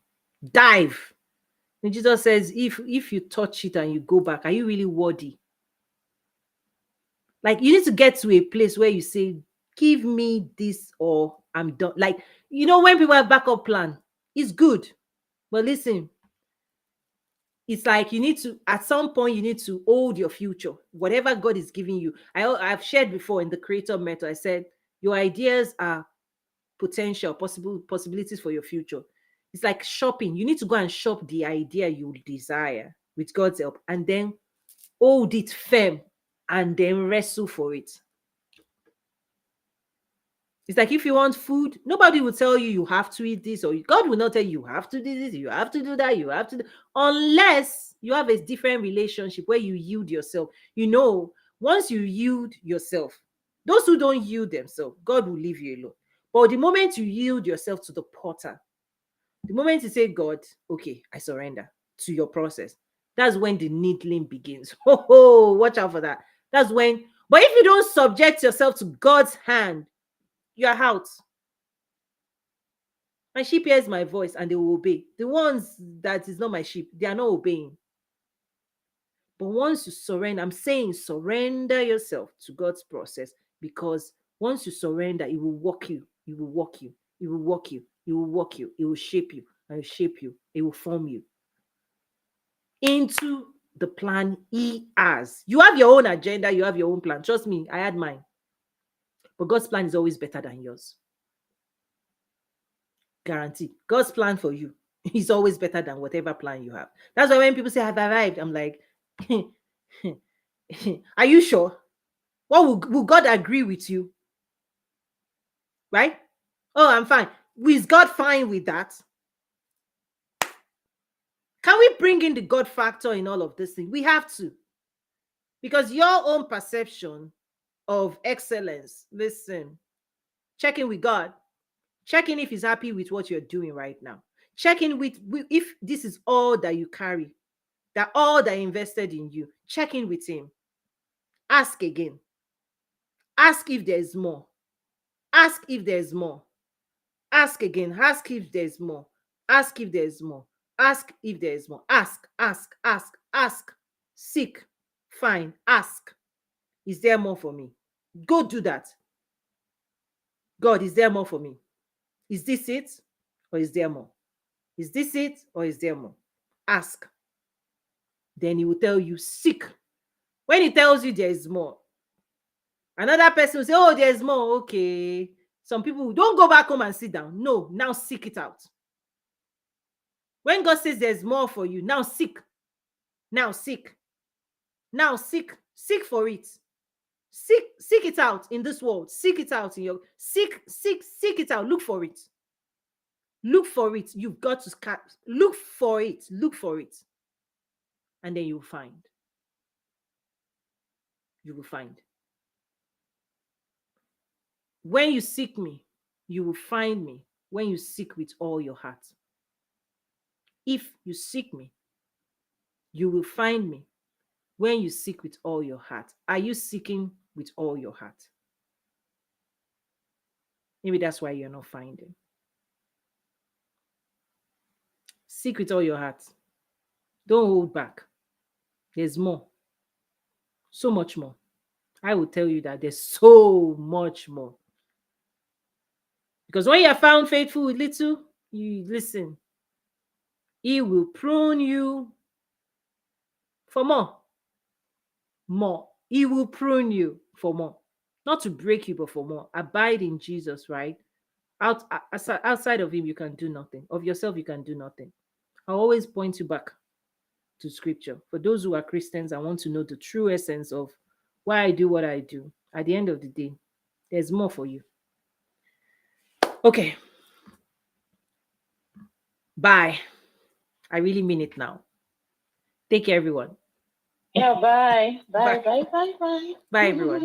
Dive. And Jesus says, if you touch it and you go back, are you really worthy? Like, you need to get to a place where you say, give me this or I'm done. Like, when people have backup plan, it's good. But listen, it's like at some point, you need to hold your future. Whatever God is giving you. I've shared before in the creator method, I said, your ideas are potential, possibilities for your future. It's like shopping. You need to go and shop the idea you desire with God's help, and then hold it firm and then wrestle for it. It's like if you want food, nobody will tell you have to eat this, or God will not tell you have to do this, you have to do that, unless you have a different relationship where you yield yourself. Once you yield yourself, those who don't yield themselves, God will leave you alone. But the moment you yield yourself to the potter, the moment you say, God, okay, I surrender to your process, that's when the needling begins. Watch out for that. But if you don't subject yourself to God's hand, you're out. My sheep hears my voice and they will obey. The ones that is not my sheep, they are not obeying. But once you surrender, I'm saying surrender yourself to God's process, because once you surrender, it will walk you. It will walk you. It will walk you. It will walk you. It will shape you. And it will shape you. It will form you into the plan He has. You have your own agenda. You have your own plan. Trust me, I had mine. But God's plan is always better than yours. Guarantee. God's plan for you is always better than whatever plan you have. That's why when people say I've arrived, I'm like, are you sure? What will God agree with you? Right? Oh, I'm fine. Is God fine with that? Can we bring in the God factor in all of this thing? We have to. Because your own perception of excellence, listen, check in with God. Check in if He's happy with what you're doing right now. Check in with if this is all that you carry, that all that invested in you. Check in with Him. Ask again. Ask if there's more. Ask if there's more. Ask again. Ask if there's more. Ask if there's more. Ask if there's more. Ask, ask, ask, ask. Seek, find, ask. Is there more for me? Go do that. God, is there more for me? Is this it? Or is there more? Is this it? Or is there more? Ask. Then He will tell you, seek. When He tells you there is more, another person will say, oh, there's more. Okay. Some people don't go back home and sit down. No, now seek it out. When God says there's more for you, now seek. Now seek. Now seek. Seek for it. Seek it out in this world. Seek it out in your seek it out. Look for it. Look for it. You've got to look for it. Look for it. And then you'll find. You will find. When you seek me, you will find me when you seek with all your heart. If you seek me, you will find me when you seek with all your heart. Are you seeking with all your heart? Maybe that's why you're not finding. Seek with all your heart. Don't hold back. There's more. So much more. I will tell you that there's so much more. Because when you are found faithful with little, you listen, he will prune you for more. More. He will prune you for more. Not to break you, but for more. Abide in Jesus, right? Outside of him, you can do nothing. Of yourself, you can do nothing. I always point you back to scripture. For those who are Christians, I want to know the true essence of why I do what I do. At the end of the day, there's more for you. Okay. Bye. I really mean it now. Take care, everyone. Yeah, bye. Bye, bye, bye, bye. Bye, everyone.